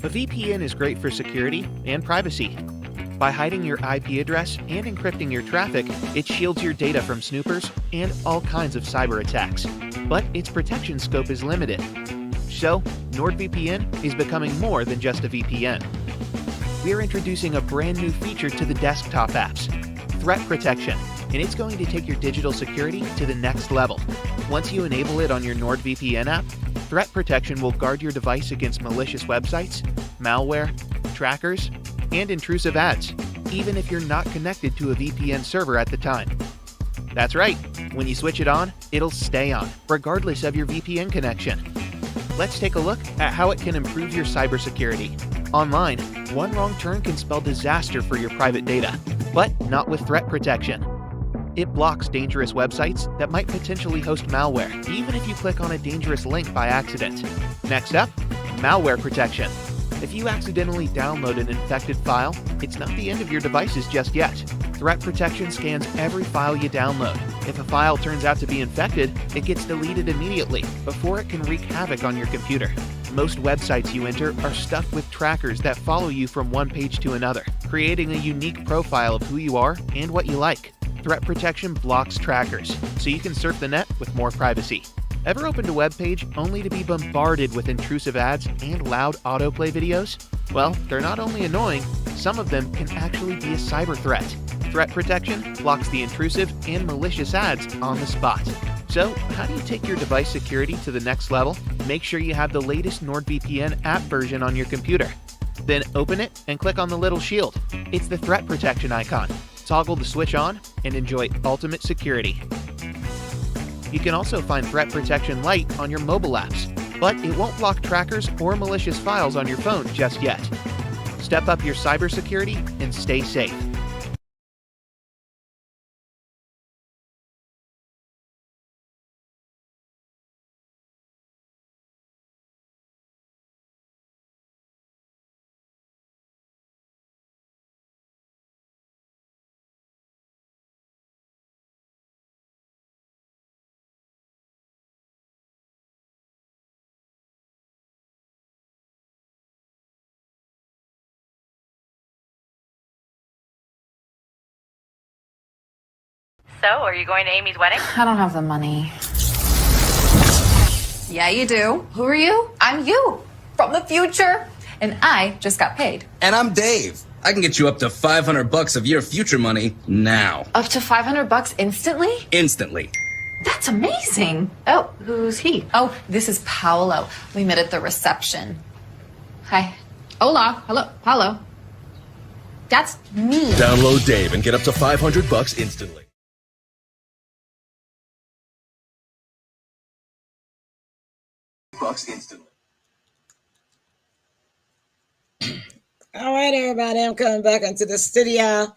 A VPN is great for security and privacy. By hiding your IP address and encrypting your traffic, it shields your data from snoopers and all kinds of cyber attacks. But its protection scope is limited. So, NordVPN is becoming more than just a VPN. We are introducing a brand new feature to the desktop apps, Threat Protection, and it's going to take your digital security to the next level. Once you enable it on your NordVPN app, Threat Protection will guard your device against malicious websites, malware, trackers, and intrusive ads, even if you're not connected to a VPN server at the time. That's right, when you switch it on, it'll stay on, regardless of your VPN connection. Let's take a look at how it can improve your cybersecurity. Online, one wrong turn can spell disaster for your private data, but not with Threat Protection. It blocks dangerous websites that might potentially host malware, even if you click on a dangerous link by accident. Next up, Malware Protection. If you accidentally download an infected file, it's not the end of your devices just yet. Threat Protection scans every file you download. If a file turns out to be infected, it gets deleted immediately before it can wreak havoc on your computer. Most websites you enter are stuffed with trackers that follow you from one page to another, creating a unique profile of who you are and what you like. Threat Protection blocks trackers, so you can surf the net with more privacy. Ever opened a web page only to be bombarded with intrusive ads and loud autoplay videos? Well, they're not only annoying, some of them can actually be a cyber threat. Threat Protection blocks the intrusive and malicious ads on the spot. So, how do you take your device security to the next level? Make sure you have the latest NordVPN app version on your computer. Then open it and click on the little shield. It's the Threat Protection icon. Toggle the switch on and enjoy ultimate security. You can also find Threat Protection Lite on your mobile apps, but it won't block trackers or malicious files on your phone just yet. Step up your cybersecurity and stay safe. So, are you going to Amy's wedding? I don't have the money. Yeah, you do. Who are you? I'm you, from the future. And I just got paid. And I'm Dave. I can get you up to $500 of your future money now. Up to $500 instantly? Instantly. That's amazing. Oh, who's he? Oh, this is Paolo. We met at the reception. Hi. Hola. Hello. Paolo. That's me. Download Dave and get up to $500 instantly. Instantly. All right, everybody, I'm coming back into the studio.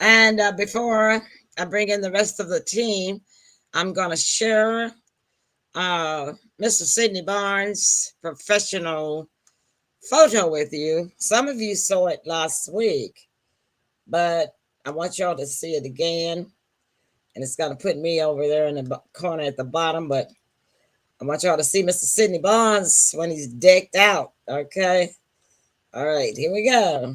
And before I bring in the rest of the team, I'm going to share Mr. Sydney Barnes' professional photo with you. Some of you saw it last week, but I want y'all to see it again. And it's going to put me over there in the corner at the bottom, but I want y'all to see Mr. Sydney Barnes when he's decked out, okay? All right, here we go.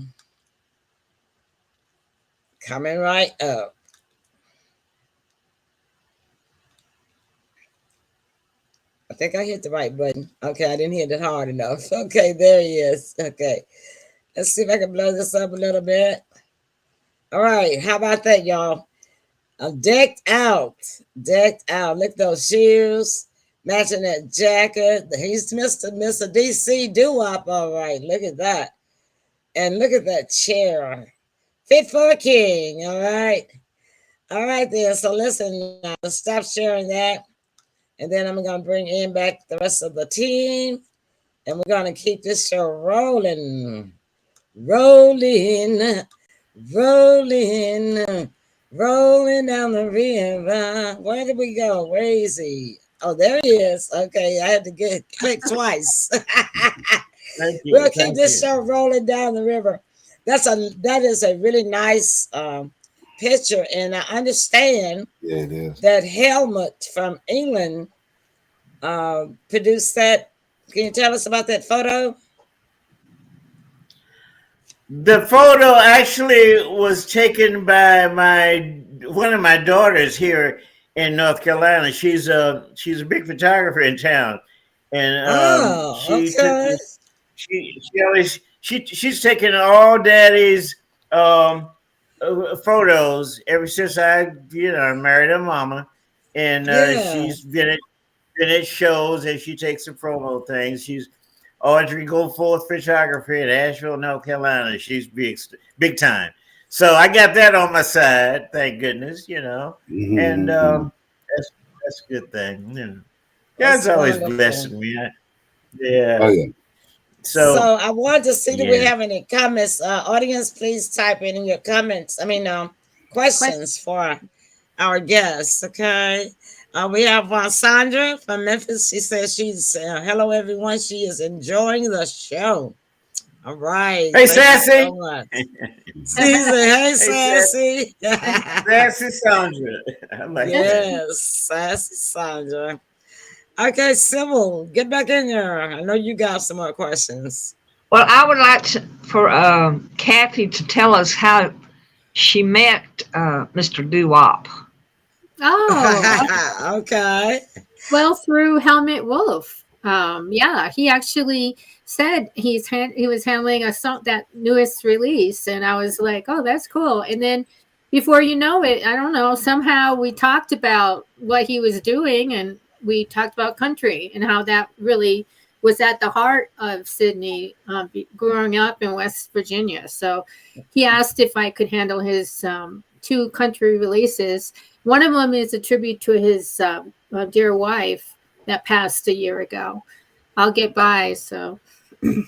Coming right up. think I hit the right button. Okay, I didn't hit it hard enough. Okay, there he is. Okay. Let's see if I can blow this up a little bit. All right, how about that, y'all? Decked out. Decked out. Look at those shoes. Matching that jacket. He's Mr. DC doo-wop, all right. Look at that. And look at that chair. Fit for a king, all right? All right, then. So listen, stop sharing that. And then I'm going to bring in back the rest of the team. And we're going to keep this show rolling. Rolling. Rolling. Rolling down the river. Where did we go? Where is he? Oh, there he is. Okay, I had to click twice. Thank you. We'll keep this show rolling down the river. That is a really nice picture, and I understand that HELMUT from England produced that. Can you tell us about that photo? The photo actually was taken by one of my daughters here in North Carolina. She's a big photographer in town, and she's taken all Daddy's photos ever since I married her mama, and she's been at shows and she takes some promo things. She's Audrey Goforth Photography in Asheville, North Carolina. She's big time. So I got that on my side, thank goodness, and that's a good thing. God's always blessing me. Yeah. Oh, yeah. So I wanted to see, do we have any comments? Audience, please type in your comments. Questions for our guests, okay? We have Sandra from Memphis. She says she's, hello, everyone. She is enjoying the show. All right. Hey, Sassy. So much. Hey, Sassy. Sassy Sandra. Yes, Sassy Sandra. Okay, Sybil, get back in there. I know you got some more questions. Well, I would like for Cathy to tell us how she met Mr. Doo-Wop. Oh, okay. Well, through Helmut Wolf. He actually said he was handling a song, that newest release, and I was like, oh, that's cool. And then before you know it, I don't know, somehow we talked about what he was doing, and we talked about country and how that really was at the heart of SIDNEY growing up in West Virginia. So he asked if I could handle his 2 country releases. One of them is a tribute to his dear wife that passed a year ago. I'll get by. So, and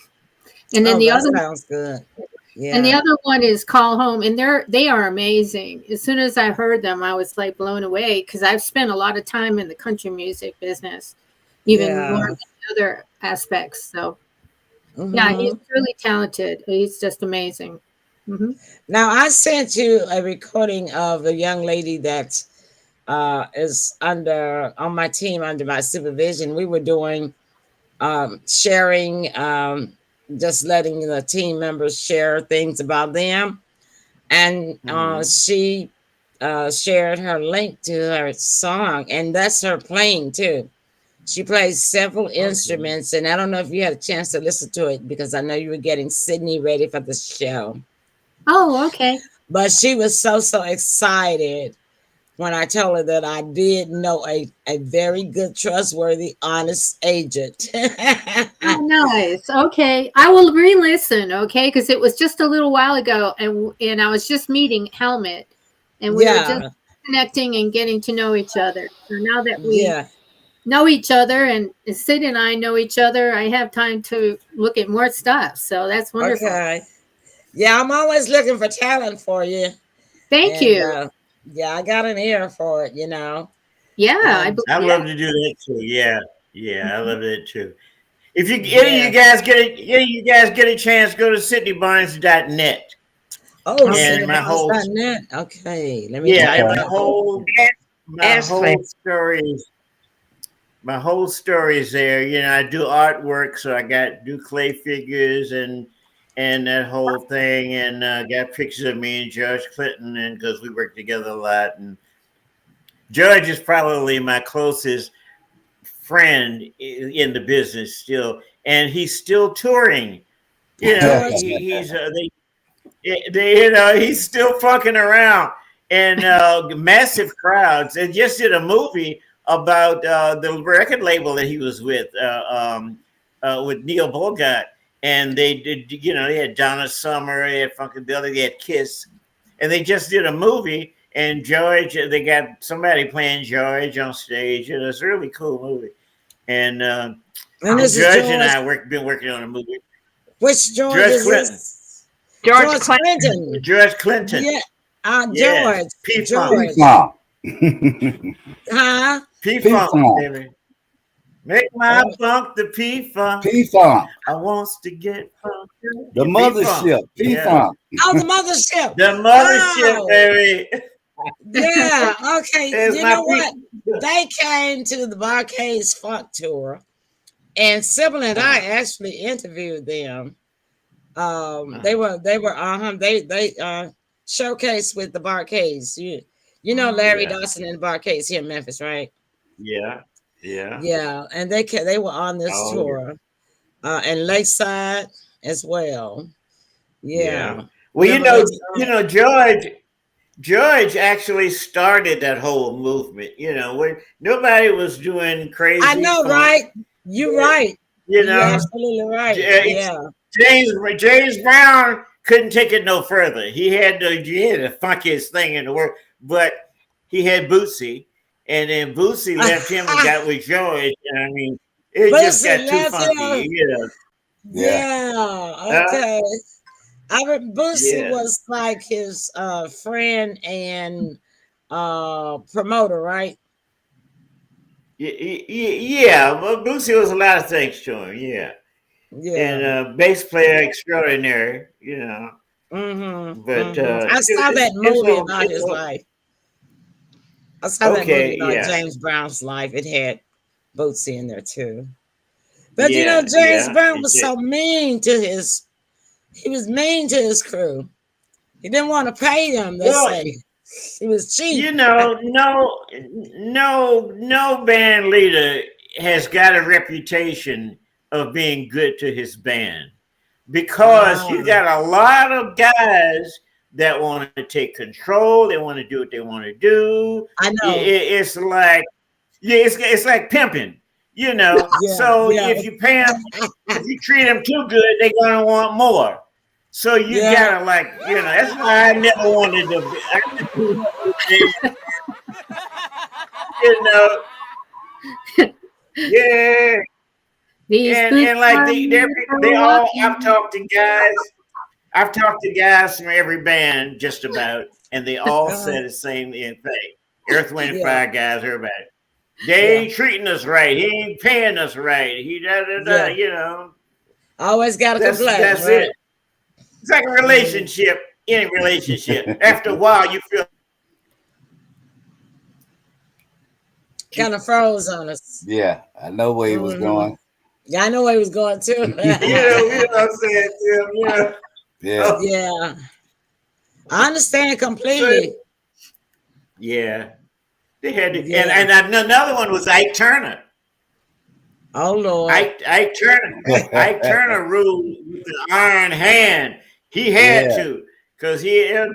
then the other sounds good. Yeah. And the other one is Call Home, and they are amazing. As soon as I heard them, I was like blown away because I've spent a lot of time in the country music business, even more than other aspects. So, he's really talented. He's just amazing. Now, I sent you a recording of a young lady that is on my team, under my supervision. We were doing sharing, just letting the team members share things about them. And she shared her link to her song, and that's her playing too. She plays several instruments, and I don't know if you had a chance to listen to it because I know you were getting SIDNEY ready for the show. Oh, okay. But she was so excited when I told her that I did know a very good, trustworthy, honest agent. Oh, nice. Okay. I will re-listen, okay? Because it was just a little while ago, and I was just meeting Helmut, and we were just connecting and getting to know each other. So now that we know each other, and Sid and I know each other, I have time to look at more stuff. So that's wonderful. Okay. Yeah, I'm always looking for talent for you. Thank you. I got an ear for it, Yeah, I love to do that too. Yeah, I love it too. If you any of you guys get a chance, go to SydneyBarnes.net. Oh, and my whole SydneyBarnes.net. Okay, let me my whole story is there. I do artwork, so I do clay figures and that whole thing, and got pictures of me and George Clinton, and because we work together a lot. And George is probably my closest friend in the business still, and he's still touring. You know, he's he's still fucking around, and massive crowds. They just did a movie about the record label that he was with Neil Bogart, and they did. You know, they had Donna Summer, they had Funkadelic, they had Kiss, and they just did a movie. And George, they got somebody playing George on stage. You know, it's a really cool movie. And Judge and I been working on a movie. Which George is this? George Clinton. George Clinton. Yeah. Yes. George. P-Funk. Huh? P-Funk, baby. Make my funk the P-Funk. P-Funk. I wants to get funk. The mothership. P-Funk. Oh, the mothership. The mothership, baby. Yeah. Okay. There's you my know what? They came to the Barcades Funk Tour, and Sybil and I actually interviewed them. They showcased with the Barcades. You know Larry Dawson and the Barcades here in Memphis, right? Yeah. And they were on this tour, and Lakeside as well. Yeah. Well, you know, George actually started that whole movement. You know, when nobody was doing crazy. I know, funk. right? You're right. You know, you're absolutely right. James Brown couldn't take it no further. He had the funkiest thing in the world, but he had Bootsy, and then Bootsy left him and got with George. And I mean, it just got too funky. You know. Yeah. Okay. Bootsy was like his friend and promoter, right? Yeah, but Bootsy was a lot of things to him. Yeah. And bass player extraordinary, you know. But I saw that movie about his life. I saw that movie about James Brown's life. It had Bootsy in there too. But you know, James Brown was so mean to his. He was mean to his crew. He didn't want to pay them. They say he was cheap. You know, no band leader has got a reputation of being good to his band, because you got a lot of guys that want to take control. They want to do what they want to do. I know. It's like it's like pimping. You know, if you pay them, if you treat them too good, they're gonna want more. So you gotta that's why I never wanted to you know. Yeah. And like they all I've talked to guys from every band just about, and they all said the same thing. Earth, Wind, Fire guys, everybody. They ain't treating us right. He ain't paying us right. He you know. Always gotta complain. That's right? it. It's like a relationship, any relationship. After a while, you feel kind of froze on us. Yeah, I know where he was going. Yeah, I know where he was going too. you know what I'm saying, Tim? Yeah. Yeah. I understand completely. Yeah. They had to, and another one was Ike Turner. Oh Lord. Ike Turner ruled with an iron hand. He had to, because he had a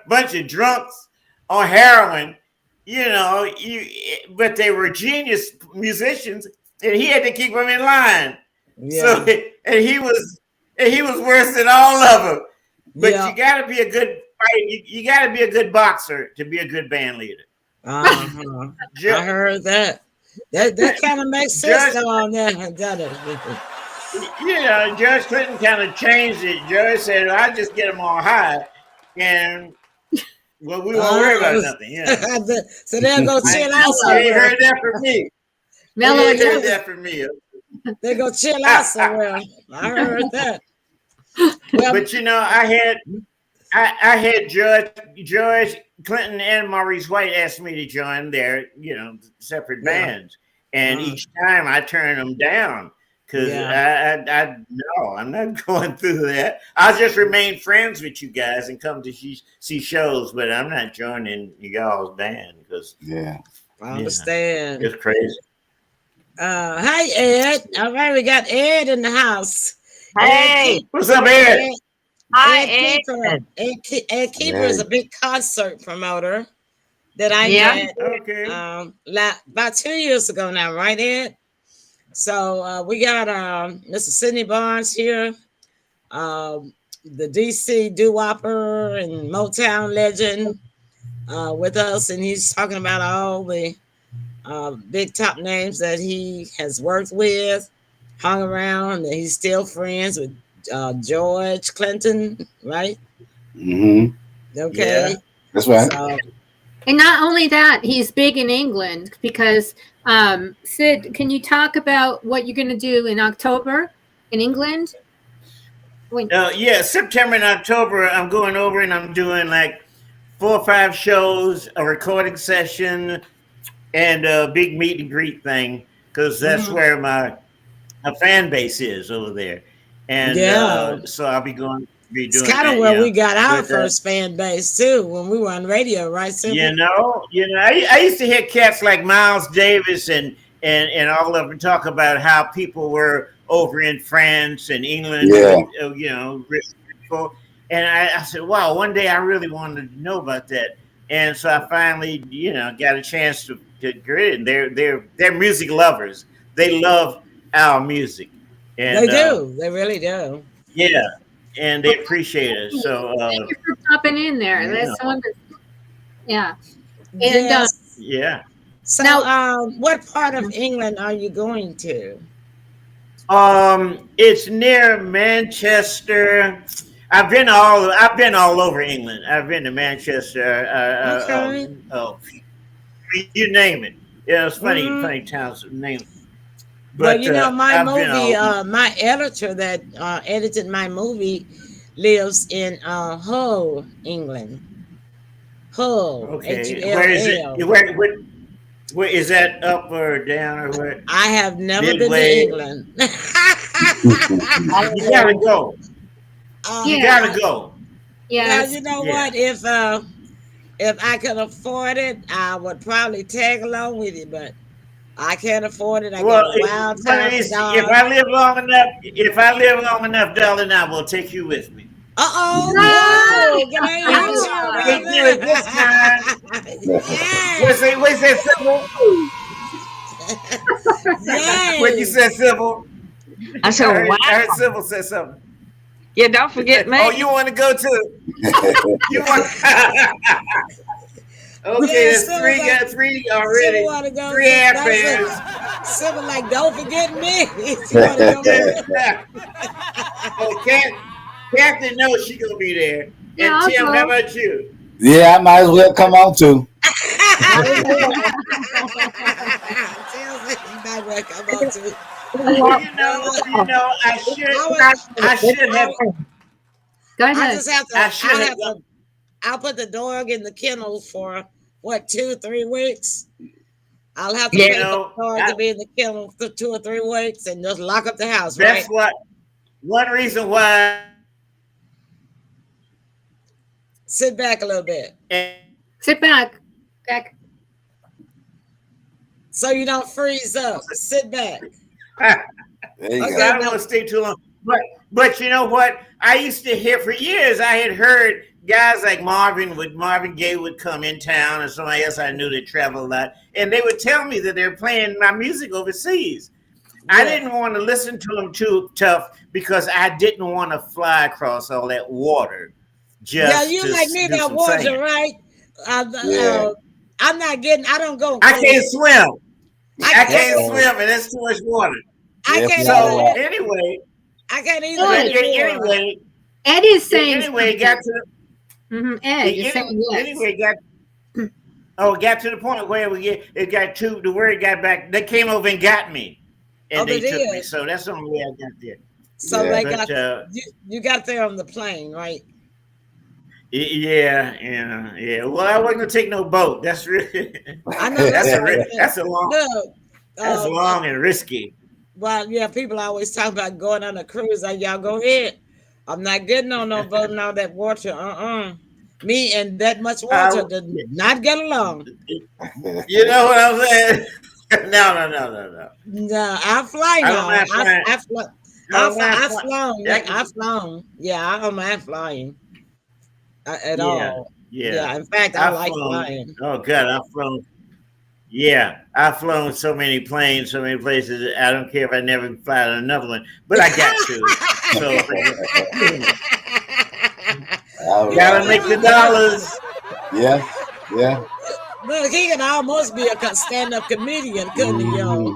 bunch of drunks on heroin, you know, but they were genius musicians, and he had to keep them in line. So and he was worse than all of them. But you gotta be a good fighter. You gotta be a good boxer to be a good band leader. I heard that. That kind of makes sense on that, doesn't it? You know, Judge Clinton kind of changed it. Judge said, "I just get them all high, and well, we won't worry about nothing." Yeah. So they'll go chill out somewhere. You heard that from me. You heard that from me. They go chill out somewhere. I heard that. Well, but you know, I had Judge Clinton and Maurice White asked me to join their, you know, separate bands, and each time I turned them down. Because I'm not going through that. I'll just remain friends with you guys and come to see shows, but I'm not joining y'all's band because I understand. It's crazy. Hi, Ed. All right, we got Ed in the house. Hey, what's up, Ed? Hi, Ed Keeper is a big concert promoter that I met about 2 years ago now, right, Ed? So we got Mr. Sydney Barnes here, the DC doo-wopper and Motown legend with us, and he's talking about all the big top names that he has worked with, hung around, and he's still friends with George Clinton, right? Mm-hmm. Okay. Yeah, that's right. So, and not only that, he's big in England because Sid, can you talk about what you're going to do in October in England? Yeah, September and October, I'm going over and I'm doing like 4 or 5 shows, a recording session, and a big meet and greet thing, because that's where my fan base is over there. And so I'll be doing it's kind of where we got our first fan base too, when we were on radio, right? You know, I used to hear cats like Miles Davis and all of them talk about how people were over in France and England, you know, rich people. And I said, wow, one day I really wanted to know about that. And so I finally, you know, got a chance to get in. They're music lovers. They love our music. And they do. They really do. Yeah. And they appreciate it. So thank you for popping in there. Yeah. That's wonderful. Yeah. And Yes. Yeah. So now, what part of England are you going to? It's near Manchester. I've been all over England. I've been to Manchester. You name it. Yeah, it's funny towns name. But you know, my movie, my editor that edited my movie lives in Hull, England. Hull. Okay. H-U-L-L. Where is it? Where is that, up or down or what? I have never been to England. You gotta go. You gotta go. Yeah. You know what? If I could afford it, I would probably tag along with you, but I can't afford it. I got a wild time. If I live long enough, darling, I will take you with me. No! Can I do it this time? What's that, Sybil? What you said, Sybil? I said, wow. I heard Sybil say something. Yeah, don't forget me. Oh, you want to go too? You want? Okay, there's three already. Three airfares. Sybil, like, don't forget me. Okay. Captain knows she's gonna be there. And Tim, how about you? Yeah, I might as well come on too. I should have. Go ahead. I just have to. I'll put the dog in the kennel for what, 2-3 weeks. I'll have to pay the dog to be in the kennel for 2 or 3 weeks and just lock up the house. That's right? One reason why. Sit back a little bit. Sit back. So you don't freeze up. Sit back. I don't want to stay too long. But you know what? I used to hear for years, I had heard guys like Marvin Gaye would come in town, and somebody else I knew that traveled a lot, and they would tell me that they're playing my music overseas. Yeah. I didn't want to listen to them too tough because I didn't want to fly across all that water. Yeah, you like me that water, singing. Right? I'm not getting. I don't go. I can't swim. I can't swim, and that's too much water. I can't. So anyway, I can't either. Anyway, Ed is saying. Anyway, got to. Ed is saying yes. Anyway, got to the point where it got to the word got back. They came over and got me, and they took me. So that's the only way I got there. So they got you got there on the plane, right? Yeah. Well, I wasn't gonna take no boat. That's really. I know that's a long. No, that's long and risky. Well, yeah, people always talk about going on a cruise. Like, y'all go ahead. I'm not getting on no boat and all that water. Me and that much water did not get along. You know what I'm saying? No. No, I fly I don't now. mind flying. I've flown. I've flown. Yeah, I don't mind flying at all. Yeah, in fact, I I've like flown. flying. Oh God, I've flown. Yeah, I've flown so many planes, so many places. I don't care if I never fly on another one, but I got to. So gotta make the dollars. Yeah. Look, he could almost be a stand-up comedian, couldn't he, y'all?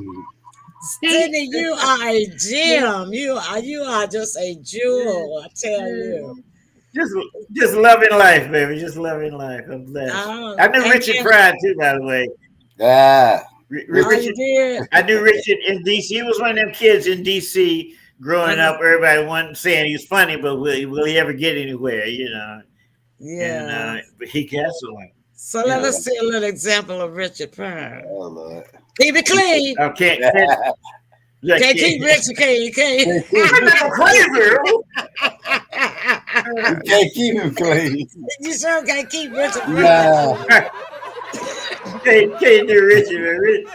Sydney, you are a gem. You are just a jewel. I tell you. Just loving life, baby. Just loving life. I'm blessed. I knew Richard Pryor too, by the way. Yeah. Richard, I knew Richard in DC. He was one of them kids in DC growing up. Everybody wasn't saying he was funny, but will he ever get anywhere? You know. Yeah. And, but he got somewhere. So let us see a little example of Richard Pryor. Oh Lord. Keep it clean. Okay. Can't keep Richard clean. You can't. You can't keep him clean. You sure can't keep Richard clean. Yeah. Can't do Richard.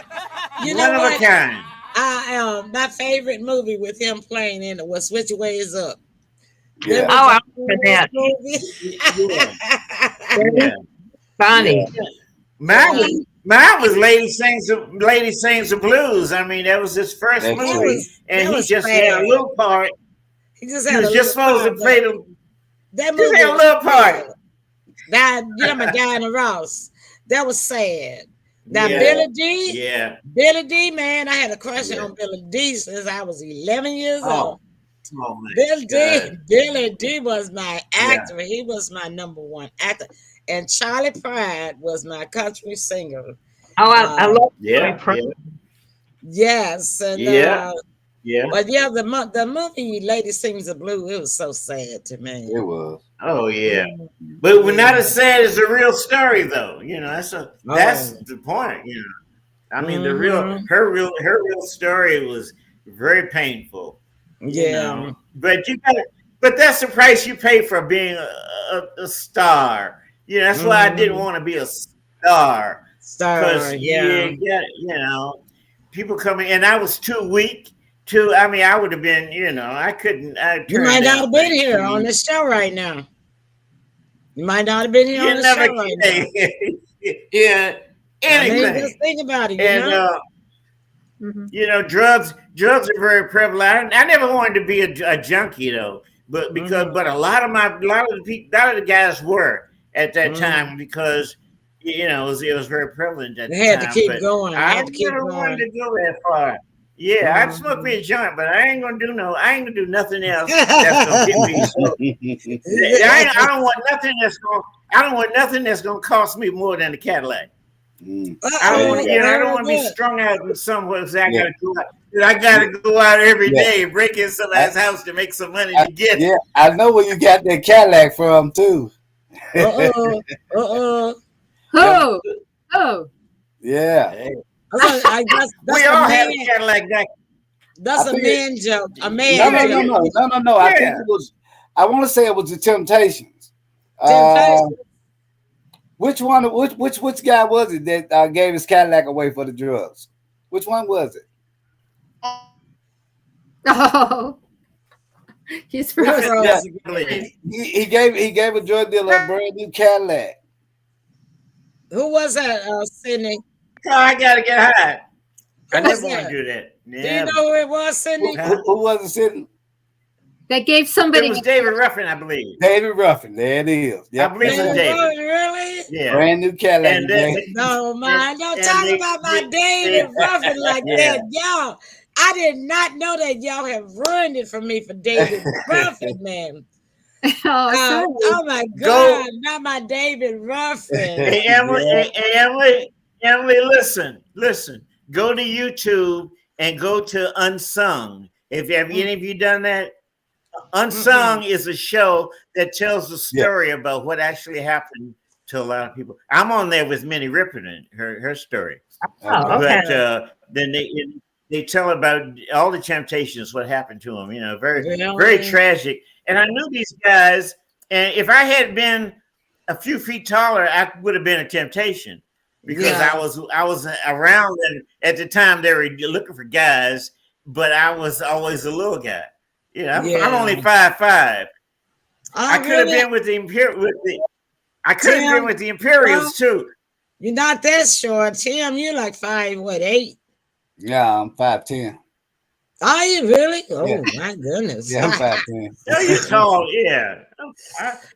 You One know of what? a kind. My favorite movie with him playing in it was Which Way Is Up. Yeah. Oh, I remember that. Funny. Mine was Lady Sings the Blues. I mean, that was his first movie, and he just had a little part. He just He was just supposed to play the. That movie had a little part. Diana Ross. That was sad. Now Billy D, man, I had a crush on Billy D since I was 11 years old. Oh my Billy D was my actor. Yeah. He was my #1 actor. And Charlie Pride was my country singer. Oh, I love Charlie Pride. Yes. And, But the movie Lady Sings the Blues, it was so sad to me. It was. Oh yeah. But we're not as sad as the real story though. You know, that's the point, you know. I mean her real story was very painful. Yeah. You know? But that's the price you pay for being a star. You know, that's why I didn't want to be a star. Because you know, people coming, and I was too weak to. I mean, I would have been. You know, I couldn't. You might not have been here on the show right now. You might not have been here on the show right now. Yeah, anything. I mean, just think about it. You know, drugs are very prevalent. I never wanted to be a junkie though, but a lot of the guys were at that time because you know it was very prevalent at the time. They had to keep going. I never wanted to go that far. Yeah, I'd smoke me a joint, but I ain't gonna do nothing else that's gonna get me. So, I don't want nothing that's gonna cost me more than a Cadillac. I don't want to be strung out in somewhere. I gotta go out every day and break in somebody's house to make some money to get. Yeah, I know where you got that Cadillac from too. Oh. Yeah. We all have a Cadillac back. That's a man joke. A man joke. No. I think it was. I want to say it was the Temptations. Which one? Which guy was it that gave his Cadillac away for the drugs? Which one was it? Oh, he's from. He gave a drug dealer a brand new Cadillac. Who was that, Sydney? Oh, I gotta get high. I never want to do that. Yeah. Do you know who it was, Sydney? Who was it, Sydney? That gave somebody. It was David Ruffin, I believe. David Ruffin, there it is. Yep. I believe it's David. Really? Yeah. Brand new Cadillac. No, man, don't talk about my David Ruffin like that, y'all. I did not know that y'all have ruined it for me for David Ruffin, man. Oh my God, not my David Ruffin. Hey, Emily, listen. Go to YouTube and go to Unsung. Have any of you done that? Unsung is a show that tells the story about what actually happened to a lot of people. I'm on there with Minnie Riperton, her story. Oh, okay. But then they tell about all the Temptations, what happened to them. You know, very tragic. And I knew these guys, and if I had been a few feet taller, I would have been a Temptation. because I was around, and at the time they were looking for guys, but I was always a little guy. I'm only 5'5". I could have been with the I could have been with the Imperials too. You're not that short, Tim. You're like 5'8". Yeah, I'm 5'10". Are you really? Oh Yeah. my goodness. Yeah, I'm 5'10". Oh, you tall? Yeah,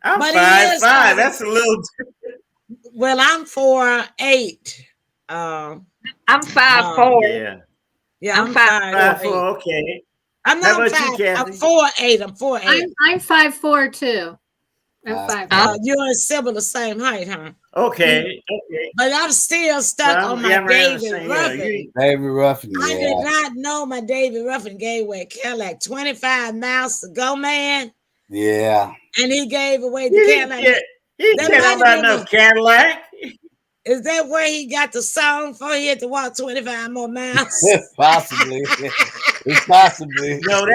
I'm 5'5". That's a little. Well, I'm 4'8". I'm 5'4". Yeah, I'm 5'4". Okay. I'm not 5. I'm 4'8". I'm 4'8". I'm 5'4" too. I'm 5'4". You and Sybil the same height, huh? Okay. But I'm still stuck on my David Ruffin. David Ruffin. I did not know my David Ruffin gave away Cadillac 25 miles to go, man. Yeah. And he gave away the Cadillac. He didn't care about no Cadillac. Is that where he got the song for? He had to walk 25 more miles. Possibly. It's possibly. No,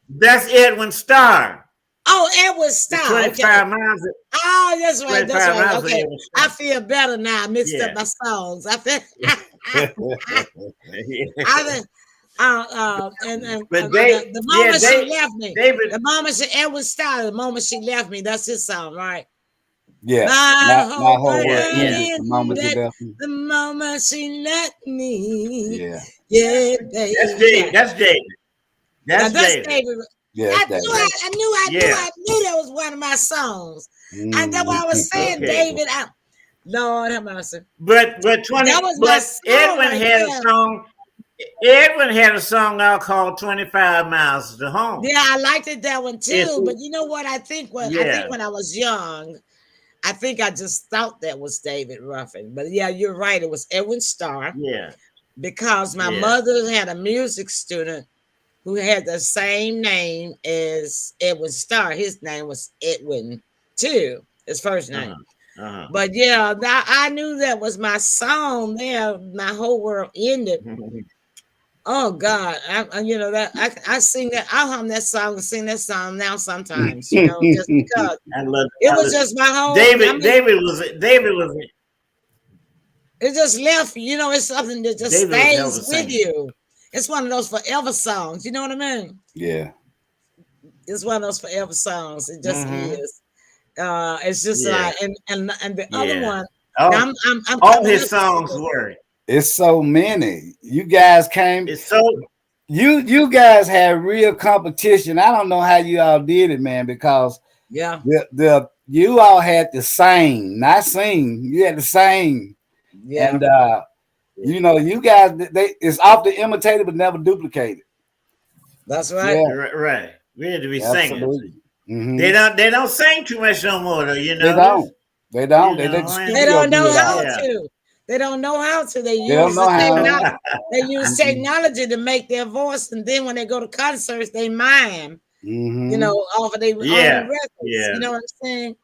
that's Edwin Starr. Oh, Edwin Starr. 25 miles. Oh, that's right. That's right. Okay. I feel better now. I mixed up my songs. I feel. The moment she left me, the moment Edwin Starr, the moment she left me, that's his song, right? Yeah. My whole world. Yeah. The moment she left me. The moment she left me. Yeah. Yeah, baby. That's David. That's David. Yeah, I knew that was one of my songs. And that's what I was saying, David. Lord have mercy. But Edwin had a song. Edwin had a song now called 25 Miles to Home. Yeah, I liked that one too. But you know what? I think when I was young, I think I just thought that was David Ruffin. But yeah, you're right. It was Edwin Starr. Yeah. Because my mother had a music student who had the same name as Edwin Starr. His name was Edwin too, his first name. But yeah, I knew that was my song there. My whole world ended. Oh God, I sing that. I hum that song and sing that song now sometimes. Just because it was just my whole. David was. It just left. It's something that just stays with you. It's one of those forever songs. You know what I mean? Yeah. It's one of those forever songs. It just is. It's just like and the other one. I'm all his songs were. It's so many. You guys came. It's so. You guys had real competition. I don't know how you all did it, man, because you all had to sing, not sing. You had to sing. Yeah. And you guys, it's often imitated but never duplicated. That's right. Yeah. Right. We had to be singing. Mm-hmm. They don't sing too much no more, though. They don't. They don't. They don't know how to. They don't know how to. They use technology to make their voice, and then when they go to concerts, they mime. Off of their own records. You know what I'm saying?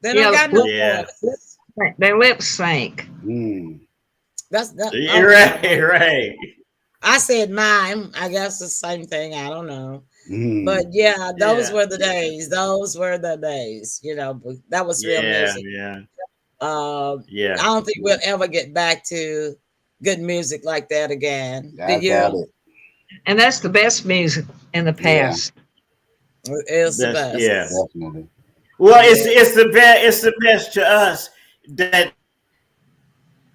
They don't got no voice. They lip sync. Right. I said mime. I guess the same thing. I don't know. But yeah, those were the days. Those were the days. That was real music. I don't think we'll ever get back to good music like that again. Did you? And that's the best music in the past. It's the best. Yeah, definitely. Well, it's the best. It's the best to us, that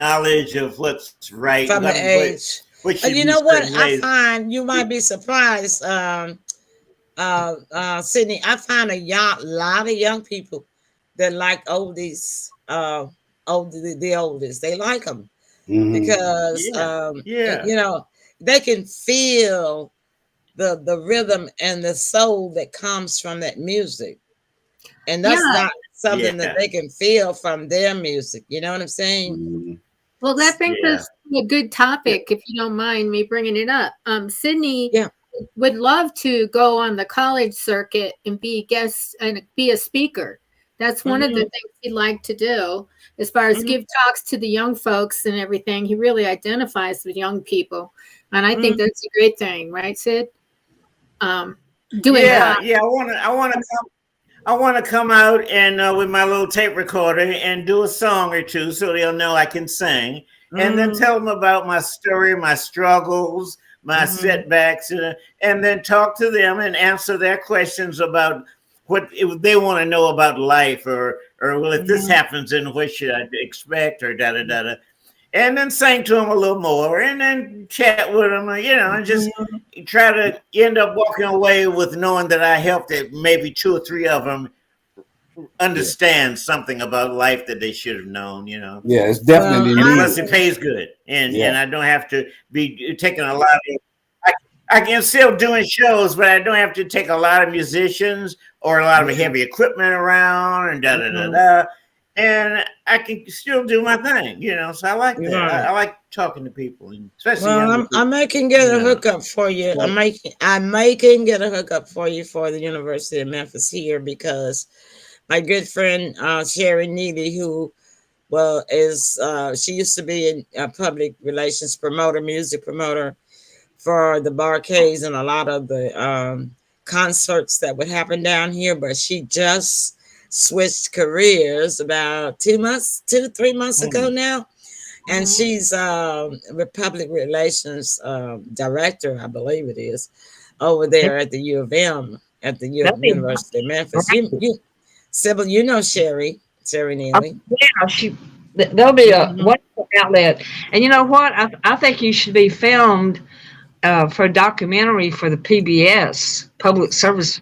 knowledge of what's right from the age. You know what? I find you might be surprised, Sydney. I find a lot of young people that like oldies. The oldest, they like them because they can feel the rhythm and the soul that comes from that music, and that's not something that they can feel from their music. You know what I'm saying? Well, that brings us to a good topic, if you don't mind me bringing it up. Sydney would love to go on the college circuit and be a speaker. That's one of the things he'd like to do, as far as give talks to the young folks and everything. He really identifies with young people, and I think that's a great thing, right, Sid? I I want to come out and with my little tape recorder and do a song or two so they'll know I can sing, and then tell them about my story, my struggles, my setbacks, and then talk to them and answer their questions about what if they want to know about life, or well, if this happens, then what should I expect, or da da da da. And then sing to them a little more, and then chat with them, and just try to end up walking away with knowing that I helped maybe 2 or 3 of them understand something about life that they should have known, Yeah, it's definitely and plus it pays good, and I don't have to be taking a lot of. I can still doing shows, but I don't have to take a lot of musicians or a lot of heavy equipment around and da da da da. And I can still do my thing, So I like that. I like talking to people, and especially. I may can get a hookup for you. I may can get a hookup for you for the University of Memphis here, because my good friend Sherry Neely, who is she used to be a public relations promoter, music promoter for the barcades and a lot of the concerts that would happen down here, but she just switched careers about 3 months ago now, and she's public relations director, I believe it is, over there at the U of M, at the University of Memphis. Sybil, Sherry Neely. Yeah, there'll be a wonderful outlet, and you know what? I think you should be filmed for a documentary for the PBS public service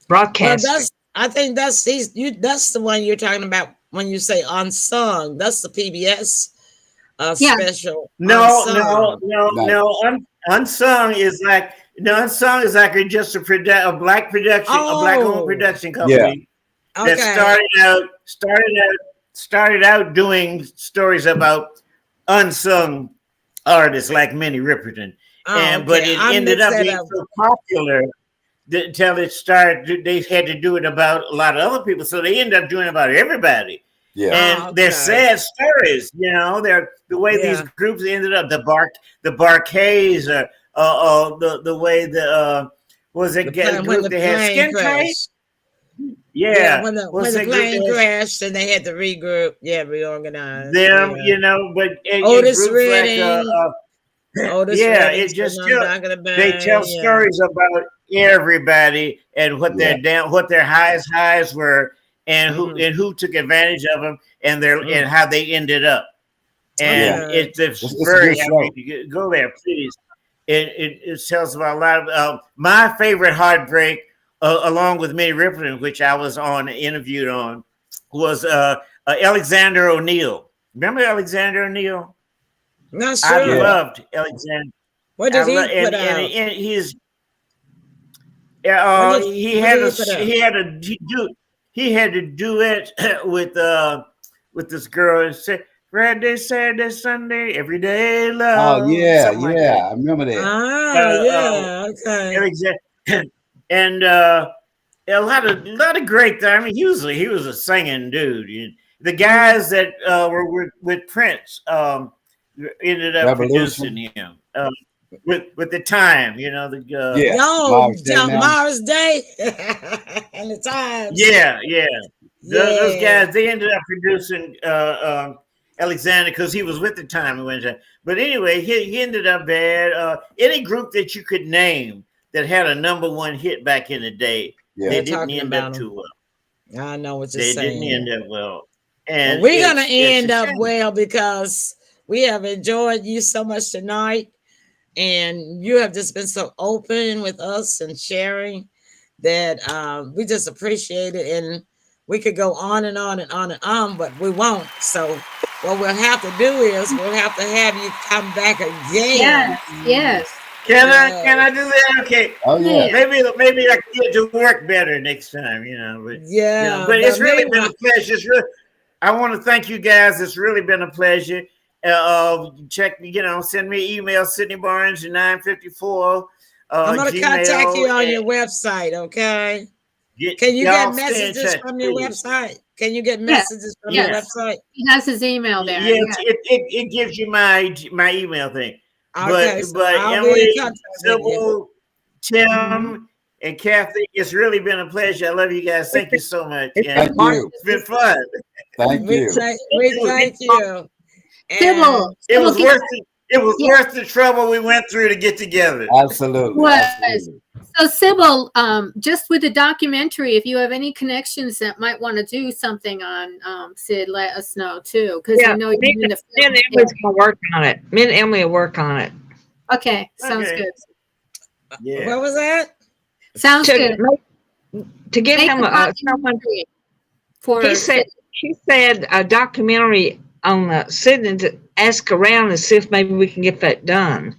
broadcast. Well, I think that's the one you're talking about when you say unsung. That's the PBS special. No. Unsung is like just a black production, a black-owned production company that started out doing stories about unsung artists like Minnie Riperton, but it ended up being so popular. Until it started, they had to do it about a lot of other people, so they ended up doing it about everybody. And they're sad stories, They're the way these groups ended up. The Barcades, the way the group they had Skin Tight. When the plane crashed and they had to regroup, reorganize. Them, but Otis Redding. It just they tell stories about everybody and what their highs were, and who took advantage of them, and and how they ended up. And it's very happy. Go there, please. It tells about a lot of my favorite heartbreak, along with Minnie Riperton, which I was interviewed on, was Alexander O'Neill. Remember Alexander O'Neill? Not sure. I loved Alexander. What did he put out? And he's he had to do it with this girl. Say Friday, Saturday, Sunday, every day love. Oh yeah, I remember that. Okay. Alexander, and a lot of great. I mean, he was a singing dude. The guys that were with Prince ended up producing him with the time, Mars Day and the Times. Those guys, they ended up producing Alexander because he was with the time. But anyway, he ended up bad. Any group that you could name that had a #1 hit back in the day, they didn't end up too well. I know what you're saying. They didn't end up well. And we're going to end up well because we have enjoyed you so much tonight. And you have just been so open with us and sharing that we just appreciate it. And we could go on and on and on and on, but we won't. So what we'll have to do is we'll have to have you come back again. Yes. Can I do that? Okay. Oh yeah. Maybe I can get to work better next time. But but it's really been a pleasure. I want to thank you guys. It's really been a pleasure. Check, send me an email, Sydney Barnes 954. I'm going to contact you on your website, okay? Can you get messages from your website? Can you get messages from your website? He has his email there. Yes, it gives you my email thing. Okay, But Emily, Sybil, Tim, And Kathy, it's really been a pleasure. I love you guys. Thank you so much. Thank And you. it's been fun. Thank you. We thank you. Sybil, It was Sybil, worth it. It was worth the trouble we went through to get together. Absolutely. Absolutely. So Sybil, just with the documentary, if you have any connections that might want to do something on Sid, let us know too. Because I know you're in the me and Emily's gonna work on it. Me and Emily will work on it. Okay, sounds good. Yeah. What was that? Sounds good. To give Make him a someone for she said a documentary on Sydney to ask around and see if maybe we can get that done.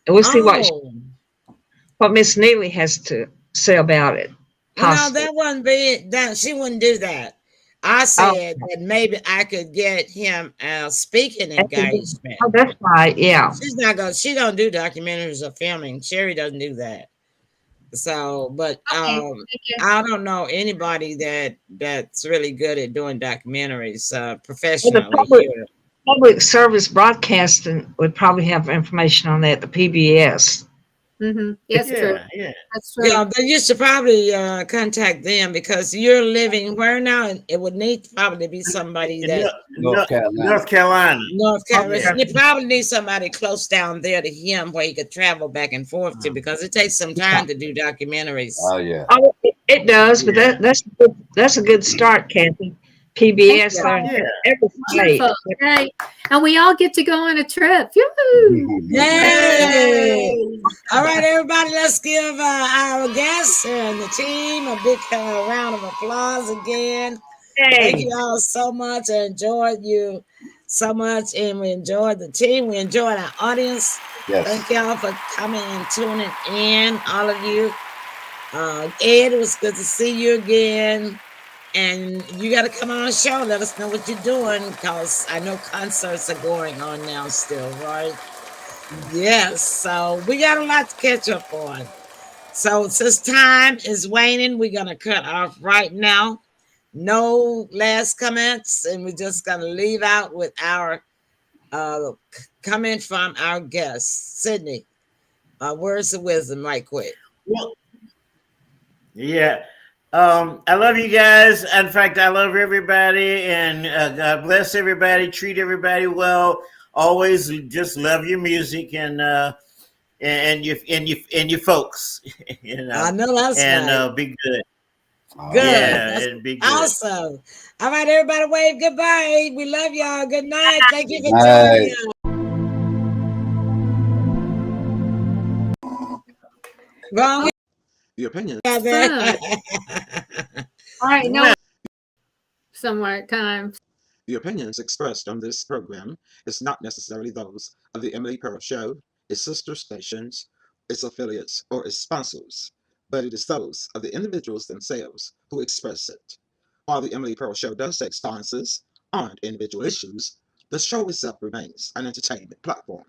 And we'll see what Miss Neely has to say about it. Well, no, that wouldn't be that. She wouldn't do that. I said that maybe I could get him a speaking engagement. Oh, that's right. Yeah. She's not gonna. She don't do documentaries or filming. Sherry doesn't do that. So, but I don't know anybody that's really good at doing documentaries professionally. Public service broadcasting would probably have information on that. The PBS. Yes, true. Yeah, that's true. Yeah, but you should probably contact them because you're living where now? It would need to probably be somebody that North Carolina. You probably need somebody close down there to him where he could travel back and forth to because it takes some time to do documentaries. Oh yeah. Oh, it does, but that's a good start, Kathy. PBS every state. Right. And we all get to go on a trip. Yay! All right, everybody, let's give our guests and the team a big round of applause again. Thank you all so much. I enjoyed you so much, and we enjoyed the team. We enjoyed our audience. Yes. Thank y'all for coming and tuning in, all of you. Ed, it was good to see you again. And you got to come on the show. Let us know what you're doing because I know concerts are going on now still, right? Yes. So we got a lot to catch up on. So since time is waning, we're going to cut off right now. No last comments. And we're just going to leave out with our comment from our guest, Sydney. Words of wisdom right quick. Yeah. I love you guys. In fact, I love everybody, and God bless everybody. Treat everybody well. Always just love your music and your folks. You know. I know that's right. Be good. Good. Yeah, and be good. Awesome. All right, everybody, wave goodbye. We love y'all. Good night. Thank you for joining us. Wrong. The opinion. All right, no. Somewhere time. The opinions expressed on this program is not necessarily those of the Emily Pearl Show, its sister stations, its affiliates, or its sponsors, but it is those of the individuals themselves who express it. While the Emily Pearl Show does take stances on individual issues, the show itself remains an entertainment platform.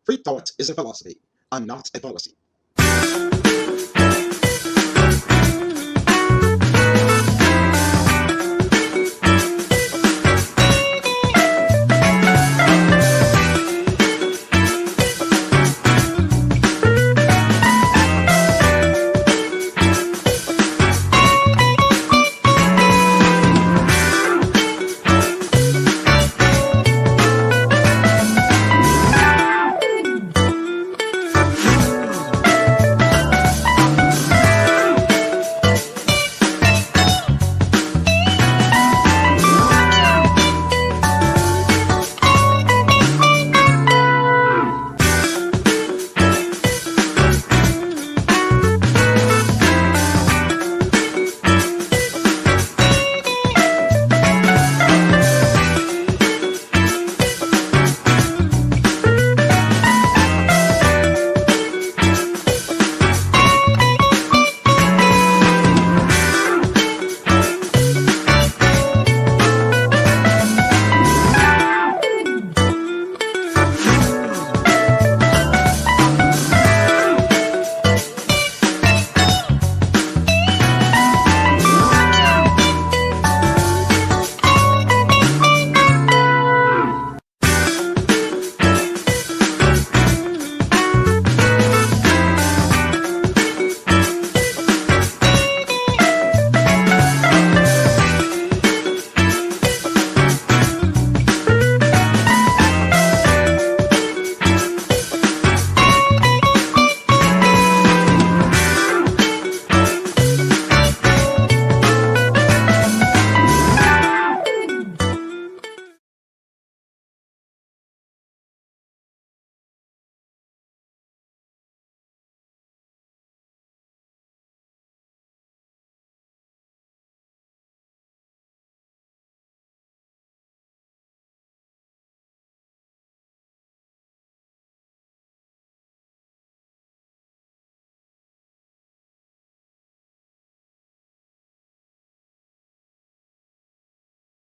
Free thought is a philosophy and not a policy.